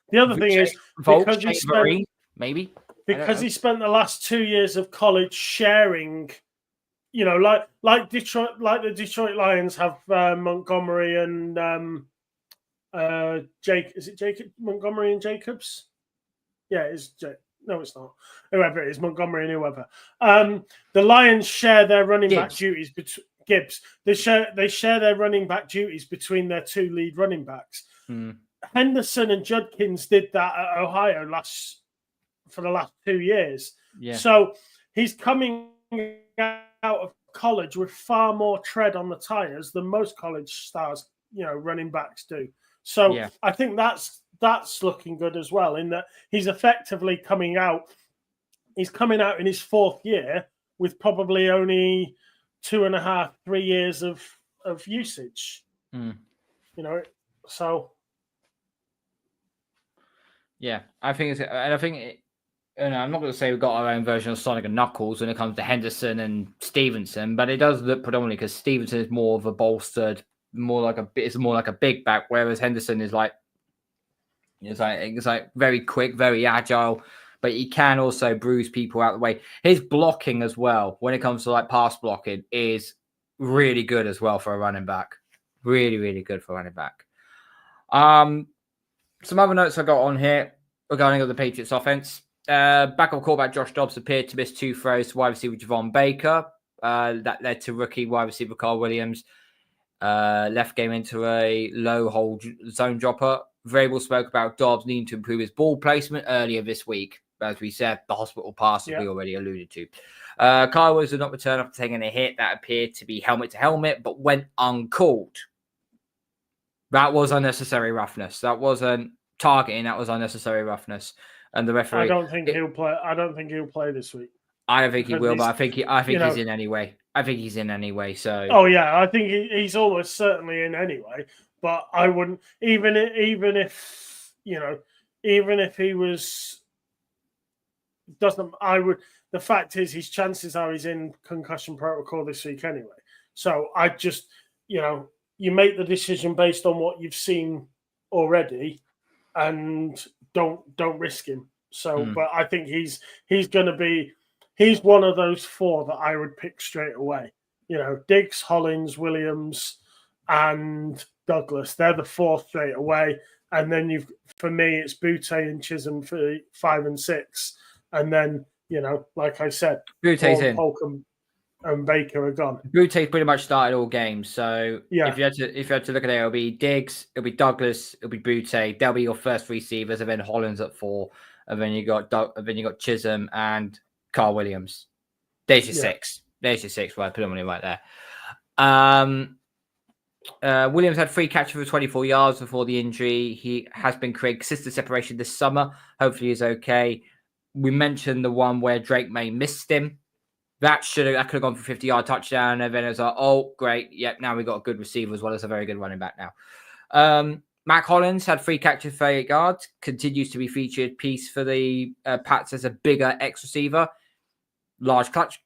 The other thing is, because he spent, maybe because he spent the last 2 years of college sharing, like the Detroit Lions have Montgomery and is it Jacob Montgomery and Jacobs? Yeah, it's no, it's not. Whoever it is, Montgomery and whoever. The Lions share their running back duties between Gibbs. They share their running back duties between their 2 lead running backs. Henderson and Judkins did that at Ohio for the last 2 years. Yeah. So he's coming out of college with far more tread on the tires than most college stars, running backs do. So I think that's looking good as well, in that he's effectively coming out. He's coming out in his 4th year with probably only 2.5, 3 years of usage. So. Yeah, I think I'm not going to say we've got our own version of Sonic and Knuckles when it comes to Henderson and Stevenson, but it does look predominantly because Stevenson is more of a bolstered, more like a big back, whereas Henderson is like, it's like very quick, very agile, but he can also bruise people out of the way. His blocking as well, when it comes to like pass blocking, is really good as well for a running back. Really, really good for a running back. Some other notes I got on here regarding the Patriots offense. Backup quarterback Josh Dobbs appeared to miss 2 throws to wide receiver Javon Baker. that led to rookie wide receiver Karl Williams. Left game into a low hold zone dropper. Vrabel spoke about Dobbs needing to improve his ball placement earlier this week. As we said, the hospital pass, as we already alluded to. Karl Williams did not return after taking a hit that appeared to be helmet to helmet, but went uncalled. That was unnecessary roughness. That wasn't targeting. That was unnecessary roughness. And the referee. I don't think he'll play. I don't think he'll play this week. I don't think he will, but I think he's in anyway. I think he's in anyway. So. Oh yeah, I think he's almost certainly in anyway. But I wouldn't even if he was doesn't. I would. The fact is, his chances are he's in concussion protocol this week anyway. So I just, you make the decision based on what you've seen already, and don't risk him. So, but I think he's one of those four that I would pick straight away. Diggs, Hollins, Williams, and Douglas. They're the four straight away. And then for me, it's Butte and Chisholm for 5 and 6. And then, like I said, Butte's in. Polk and Baker are gone. Butte's pretty much started all games. So yeah. if you had to look at it, it'll be Diggs, it'll be Douglas, it'll be Butte. They'll be your first receivers, and then Hollins at 4, and then you got Chisholm and Karl Williams. There's your 6. There's your 6. Right, put them on it right there. Williams had 3 catches for 24 yards before the injury. He has been creating consistent separation this summer. Hopefully he's okay. We mentioned the one where Drake May missed him. That could have gone for a 50-yard touchdown. And then it was like, oh, great. Yep, now we've got a good receiver as well as a very good running back now. Mac Hollins had 3 catches for 8 yards. Continues to be featured piece for the Pats as a bigger X receiver. Large catch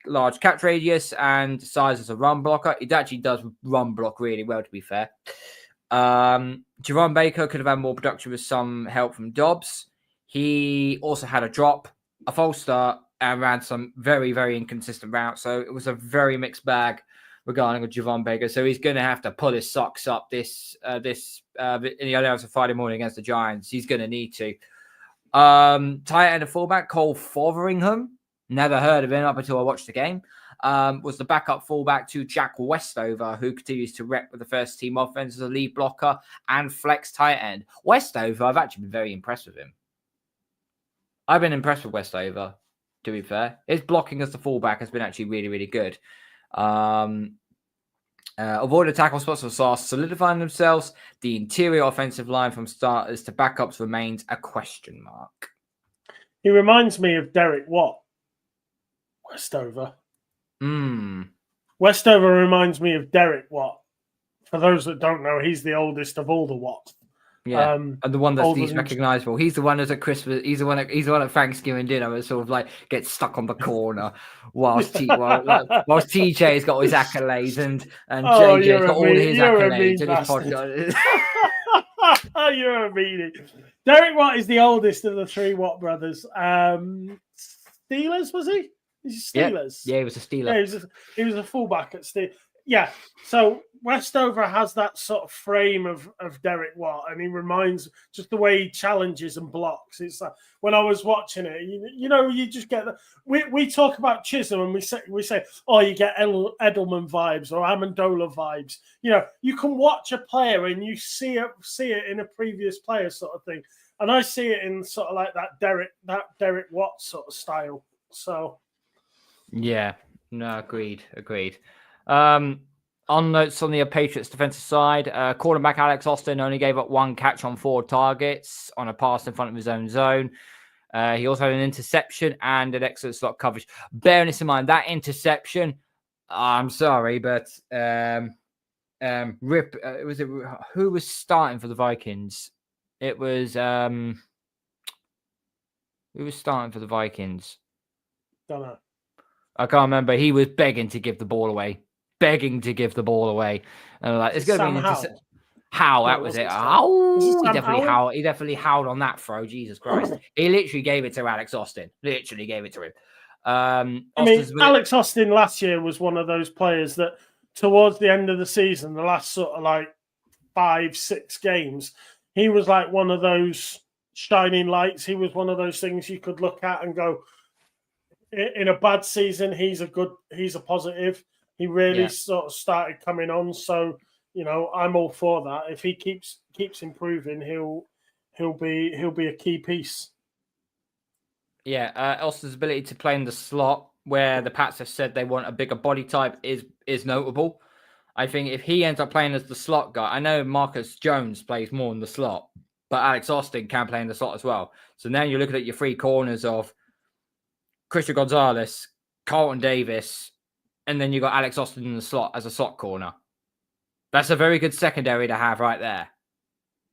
radius and size as a run blocker. It actually does run block really well, to be fair. Javon Baker could have had more production with some help from Dobbs. He also had a drop, a false start, and ran some very, very inconsistent routes. So it was a very mixed bag regarding Javon Baker. So he's going to have to pull his socks up in the other hours of Friday morning against the Giants. He's going to need to. Tight end and fullback Cole Fotheringham. Never heard of him up until I watched the game. Was the backup fullback to Jack Westover, who continues to rep with the first team offense as a lead blocker and flex tight end. Westover, I've actually been very impressed with him. I've been impressed with Westover, to be fair. His blocking as the fullback has been actually really, really good. Avoided tackle spots are solidifying themselves. The interior offensive line from starters to backups remains a question mark. He reminds me of Derek Watt. Westover. Westover reminds me of Derek Watt. For those that don't know, he's the oldest of all the Watts. Yeah, and the one that's least recognizable. He's the one that's at Christmas. He's the one at Thanksgiving dinner that sort of like gets stuck on the corner whilst TJ's got all his accolades and JJ's got all his accolades and his podcast. You're a meanie. Derek Watt is the oldest of the 3 Watt brothers. Steelers, was he? He's Steelers. Yeah, he was a Steeler. Yeah, he was a fullback at Steelers. Yeah, so Westover has that sort of frame of Derek Watt, and he reminds just the way he challenges and blocks. It's like when I was watching it, you just get we talk about Chisholm and we say, oh, you get Edelman vibes or Amendola vibes. You can watch a player and you see it in a previous player sort of thing, and I see it in sort of like that Derek Watt sort of style. So, yeah, no, agreed. On notes on the Patriots defensive side, quarterback Alex Austin only gave up 1 catch on 4 targets on a pass in front of his own zone. He also had an interception and an excellent slot coverage. Bearing this in mind, that interception, I'm sorry, but who was starting for the Vikings? It was who was starting for the Vikings? Don't know. I can't remember. He was begging to give the ball away. And like, it's going to be an interception. How? That was it. He definitely howled on that throw. Jesus Christ. He literally gave it to Alex Austin. Literally gave it to him. Alex Austin last year was one of those players that towards the end of the season, the last sort of like 5-6 games, he was like one of those shining lights. He was one of those things you could look at and go, in a bad season, he's a positive. He really sort of started coming on. So, I'm all for that. If he keeps improving, he'll be a key piece. Yeah, Austin's ability to play in the slot, where the Pats have said they want a bigger body type, is notable. I think if he ends up playing as the slot guy, I know Marcus Jones plays more in the slot, but Alex Austin can play in the slot as well. So now you're looking at your three corners of Christian Gonzalez, Carlton Davis, and then you got Alex Austin in the slot as a slot corner. That's a very good secondary to have right there.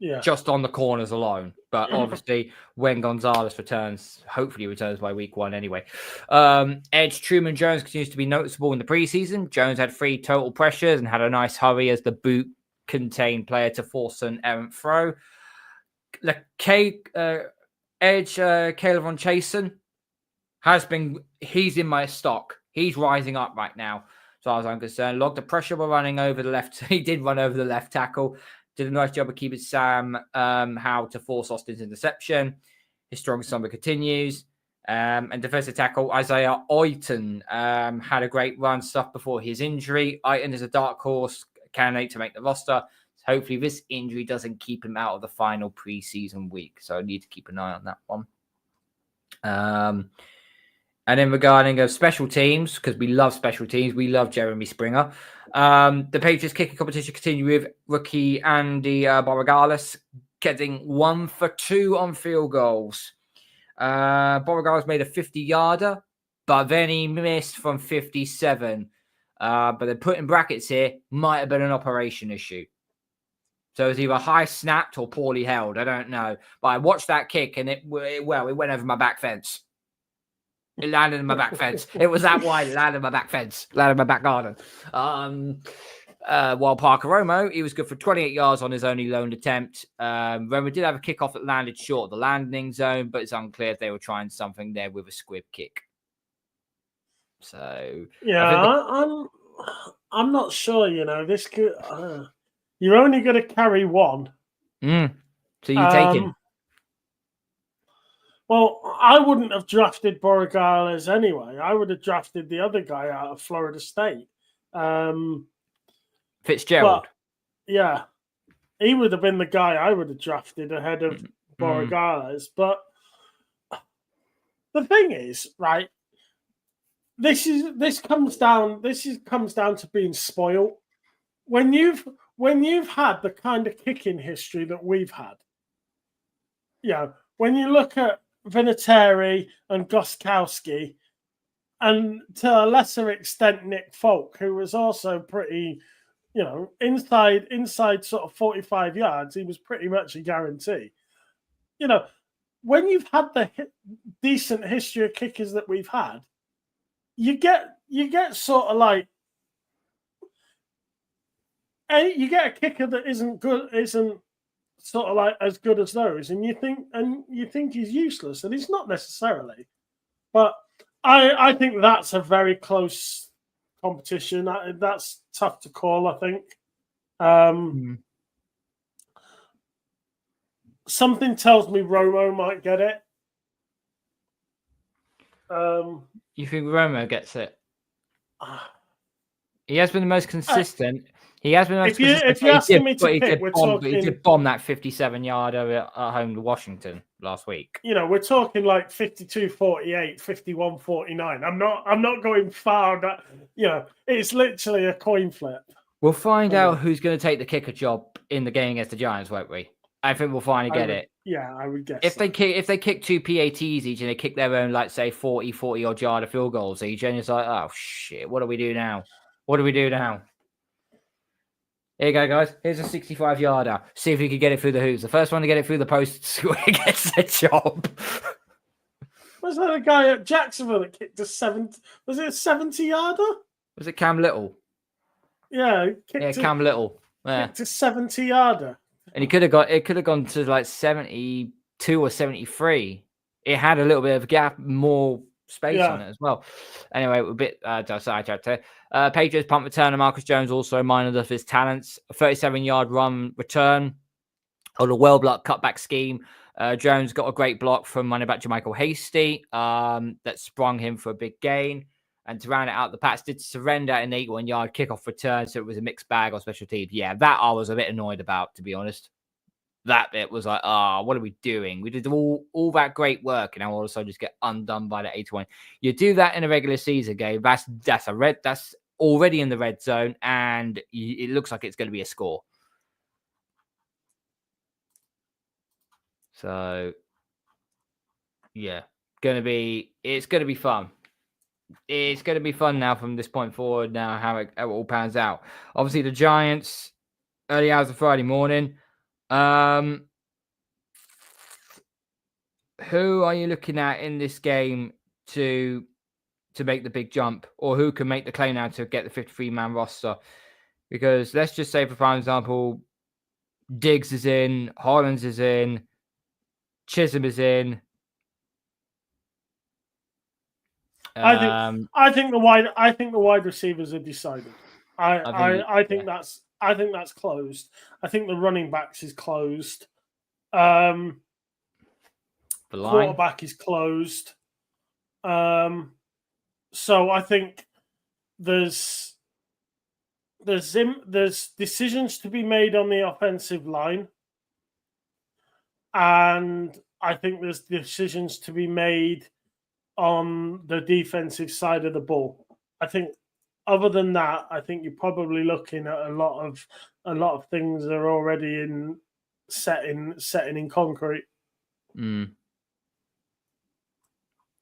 Yeah. Just on the corners alone. But obviously, when Gonzalez returns, hopefully returns by week 1 anyway. Edge Truman Jones continues to be noticeable in the preseason. Jones had 3 total pressures and had a nice hurry as the boot contained player to force an errant throw. Edge Caleb Chismn he's in my stock. He's rising up right now, as far as I'm concerned. Logged the pressure by running over the left. He did run over the left tackle. Did a nice job of keeping Sam Howell to force Austin's interception. His strong summer continues. And defensive tackle Isaiah Oyton had a great run stuff before his injury. Oyton is a dark horse candidate to make the roster. So hopefully this injury doesn't keep him out of the final preseason week. So I need to keep an eye on that one. And then regarding special teams, because we love special teams, we love Jeremy Springer. The Patriots kicking competition continue with rookie Andy Borregales getting 1 for 2 on field goals. Borregales made a 50-yarder, but then he missed from 57. But they put in brackets here, might have been an operation issue. So it was either high snapped or poorly held. I don't know. But I watched that kick and it went over my back fence. It landed in my back fence. It was that wide. It landed in my back fence. Landed in my back garden. While Parker Romo, he was good for 28 yards on his only lone attempt. Romo did have a kickoff that landed short of the landing zone, but it's unclear if they were trying something there with a squib kick. So yeah, I'm not sure. This could. You're only going to carry one. So you take him. Well, I wouldn't have drafted Borregales anyway. I would have drafted the other guy out of Florida State. Fitzgerald. But, yeah. He would have been the guy I would have drafted ahead of Borregales. But the thing is, right, this comes down to being spoiled. When you've had the kind of kicking history that we've had, when you look at Vinatieri and Gostkowski, and to a lesser extent Nick Folk, who was also pretty, inside sort of 45 yards, he was pretty much a guarantee. When you've had the decent history of kickers that we've had, you get sort of like you get a kicker that isn't sort of like as good as those, and you think he's useless, and he's not necessarily. But I think that's a very close competition. That's tough to call, I think. Something tells me Romo might get it. You think Romo gets it? He has been the most consistent. He has been the most consistent. If you're asking me to pick, he did bomb that 57-yarder at home to Washington last week. We're talking like 52-48, 51-49. I'm not going far. That it's literally a coin flip. We'll find out who's going to take the kicker job in the game against the Giants, won't we? I think we'll finally get it. Yeah, I would guess. If they kick 2 PATs each and they kick their own, like say 40 odd yard of field goals each, and it's like, oh shit, what do we do now? Here you go, guys. Here's a 65-yarder. See if we can get it through the hoops. The first one to get it through the post gets the job. Was that a guy at Jacksonville that kicked a 70? Was it a 70-yarder? Was it Cam Little? Yeah, Cam Little. Yeah. Kicked a 70-yarder. And it could have gone to like 72 or 73. It had a little bit of a gap, more space on it as well. Anyway, a bit sidetracked there. Patriots punt returner Marcus Jones also reminded of his talents. A 37-yard run return on a well-blocked cutback scheme Jones got a great block from running back Jermichael Hasty that sprung him for a big gain. And to round it out, the Pats did surrender an 81-yard kickoff return, so it was a mixed bag on special teams. Yeah, that I was a bit annoyed about, to be honest. That bit was like, what are we doing? We did all that great work, and now all of a sudden just get undone by the 81. You do that in a regular season game, that's already in the red zone, and it looks like it's going to be a score. So, yeah, it's going to be fun. It's going to be fun now from this point forward. Now, how it all pans out. Obviously, the Giants, early hours of Friday morning. Who are you looking at in this game to make the big jump, or who can make the claim now to get the 53-man roster? Because let's just say, for prime example, Diggs is in, Hollins is in, Chisholm is in. I think the wide receivers are decided. I think that's closed. I think the running backs is closed. The quarterback is closed. So I think there's decisions to be made on the offensive line, and I think there's decisions to be made on the defensive side of the ball. I think other than that, I think you're probably looking at a lot of things that are already setting in concrete.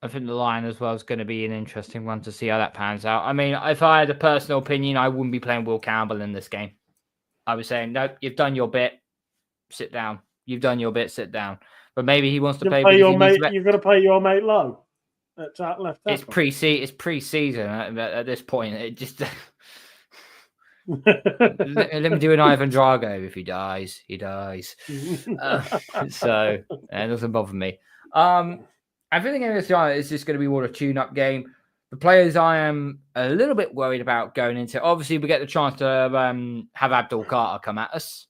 I think the line as well is going to be an interesting one to see how that pans out. I mean, if I had a personal opinion, I wouldn't be playing Will Campbell in this game. I was saying, no, you've done your bit, sit down. You've done your bit, sit down. But maybe he wants to play your mate. You're going to play your mate low. That's left. It's pre-season at this point. It just let me do an Ivan Drago. If he dies, he dies. So it doesn't bother me. I think the game is just going to be more a tune-up game. The players I am a little bit worried about going into. Obviously, we get the chance to have Abdul Carter come at us,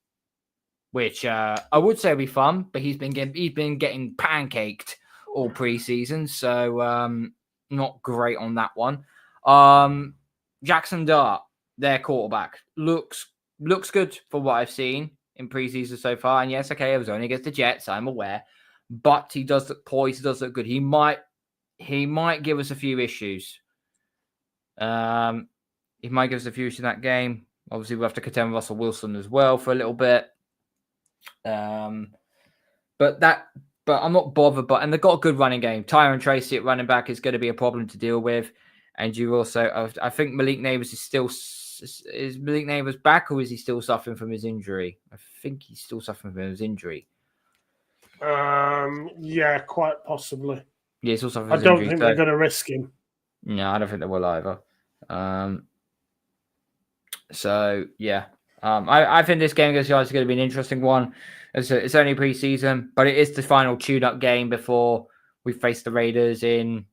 which I would say will be fun. But he's been getting pancaked all preseason, so not great on that one. Jackson Dart, their quarterback, looks good for what I've seen in preseason so far. And yes, okay, it was only against the Jets, I'm aware, but he does look poised. He does look good. He might give us a few issues. He might give us a few issues in that game. Obviously, we'll have to contend with Russell Wilson as well for a little bit. But I'm not bothered. And they've got a good running game. Tyron Tracy at running back is going to be a problem to deal with. And you also, I think Malik Neighbors is Malik Neighbors back, or is he still suffering from his injury? I think he's still suffering from his injury. Yeah, quite possibly. Yeah, he's also. I don't think they're going to risk him. No, I don't think they will either. So yeah, I think this game against the Giants is going to be an interesting one. It's only preseason, but it is the final tune-up game before we face the Raiders in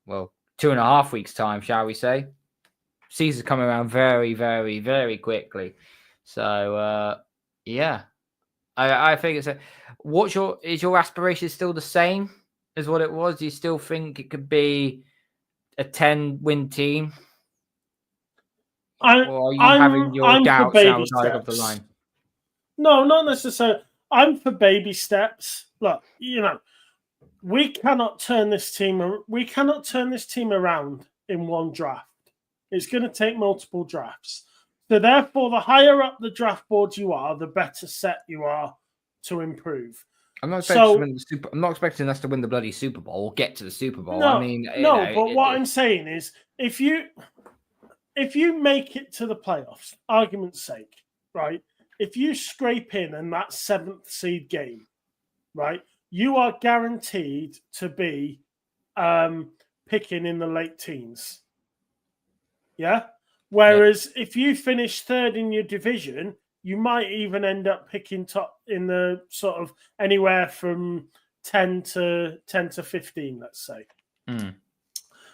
2.5 weeks' time, shall we say? Season's coming around very, very, very quickly. So yeah, I think it's is your aspiration still the same as what it was? Do you still think it could be a 10-win team? Or are you having your doubts outside of the line? No, not necessarily. I'm for baby steps. Look, we cannot turn this team around in one draft. It's going to take multiple drafts. So therefore, the higher up the draft board you are, the better set you are to improve. I'm not expecting us to win the bloody Super Bowl or get to the Super Bowl. I'm saying is if you make it to the playoffs, argument's sake, right? If you scrape in that 7th seed game, right, you are guaranteed to be picking in the late teens. Yeah? Whereas if you finish 3rd in your division, you might even end up picking top in the sort of anywhere from 10 to 15, let's say.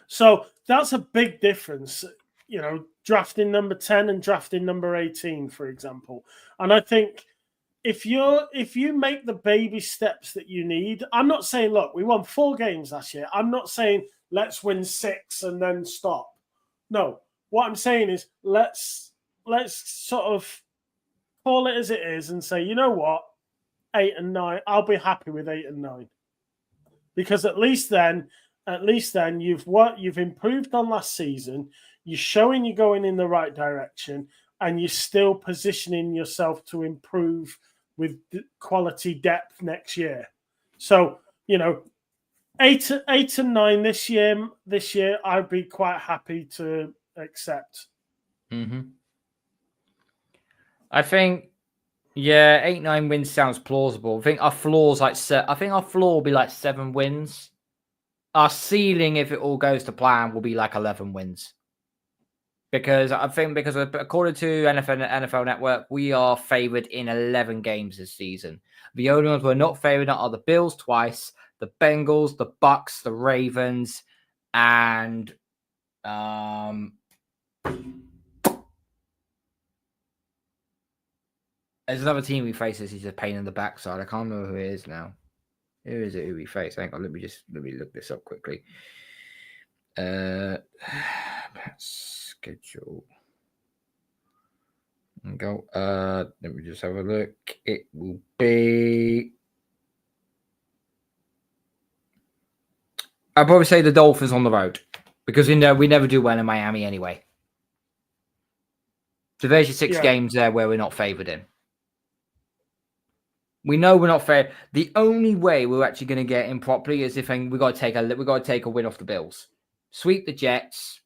So that's a big difference. Drafting number 10 and drafting number 18, for example. And I think if you make the baby steps that you need, I'm not saying, look, we won 4 games last year. I'm not saying let's win 6 and then stop. No, what I'm saying is let's sort of call it as it is and say, you know what, 8 and 9, I'll be happy with 8 and 9, because at least then you've improved on last season. You're showing you're going in the right direction, and you're still positioning yourself to improve with quality depth next year. So, 8 and 9 this year, I'd be quite happy to accept. Mm-hmm. I think, 8-9 wins sounds plausible. I think our floor's our floor will be like 7 wins. Our ceiling, if it all goes to plan, will be like 11 wins. Because according to NFL Network, we are favored in 11 games this season. The only ones we're not favored are the Bills twice, the Bengals, the Bucks, the Ravens, and there's another team we face. He's a pain in the backside. I can't remember who it is now. Who is it who we face? Hang on, let me look this up quickly. Schedule. And go. Let me just have a look. It will be. I'd probably say the Dolphins on the road, because we never do well in Miami anyway. So there's your 6 games there where we're not favored in. We know we're not fair. The only way we're actually going to get in properly is if we got to take a win off the Bills, sweep the Jets,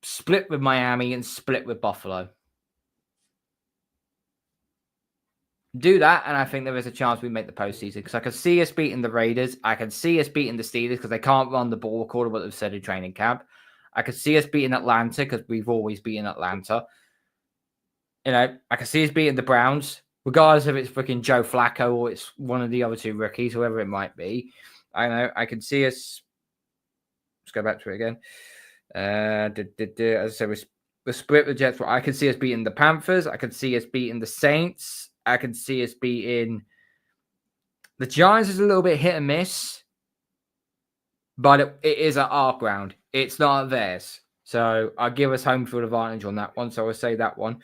split with Miami, and split with Buffalo. Do that, and I think there is a chance we make the postseason, because I can see us beating the Raiders. I can see us beating the Steelers because they can't run the ball according to what they've said in training camp. I can see us beating Atlanta because we've always beaten Atlanta. I can see us beating the Browns, regardless if it's freaking Joe Flacco or it's one of the other 2 rookies, whoever it might be. I can see us. Let's go back to it again. As I said, we're split with the Jets. I can see us beating the Panthers. I can see us beating the Saints. I can see us beating the Giants. Is a little bit hit and miss, but it is at our ground. It's not at theirs. So I'll give us home field advantage on that one. So I'll say that one.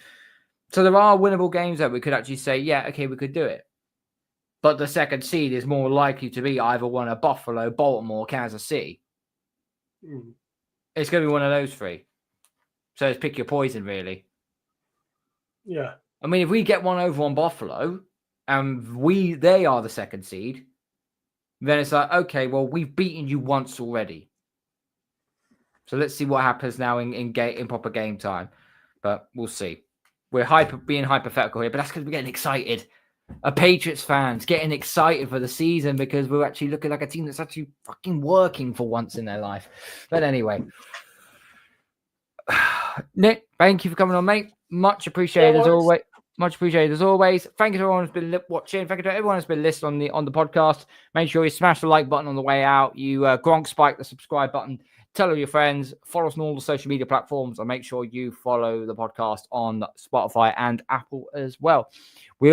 So there are winnable games that we could actually say, yeah, okay, we could do it. But the second seed is more likely to be either one of Buffalo, Baltimore, Kansas City. Mm. It's going to be one of those 3. So it's pick your poison, really. Yeah. I mean, if we get one over on Buffalo and they are the second seed, then it's like, okay, well, we've beaten you once already. So let's see what happens now in proper game time. But we'll see. We're being hypothetical here, but that's because we're getting excited. Patriots fans getting excited for the season because we're actually looking like a team that's actually fucking working for once in their life. But anyway, Nick, thank you for coming on, mate. Much appreciated as always. Much appreciated as always. Thank you to everyone who's been watching. Thank you to everyone who's been listening on the podcast. Make sure you smash the like button on the way out. You Gronk spike the subscribe button. Tell all your friends. Follow us on all the social media platforms, and make sure you follow the podcast on Spotify and Apple as well. We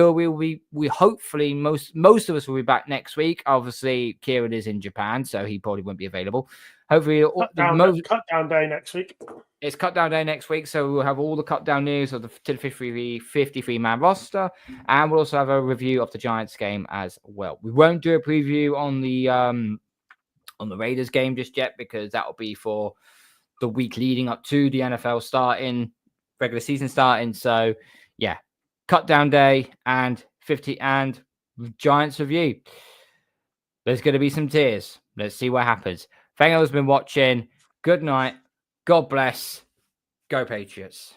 hopefully most of us will be back next week. Obviously, Kieran is in Japan, so he probably won't be available. Hopefully, cut down day next week. It's cut down day next week, so we'll have all the cut down news of the 53-man roster, and we'll also have a review of the Giants game as well. We won't do a preview on the Raiders game just yet, because that will be for the week leading up to the NFL starting, regular season starting. So yeah, cut down day and Giants review. There's going to be some tears. Let's see what happens. Thank you all who's been watching. Good night. God bless. Go Patriots.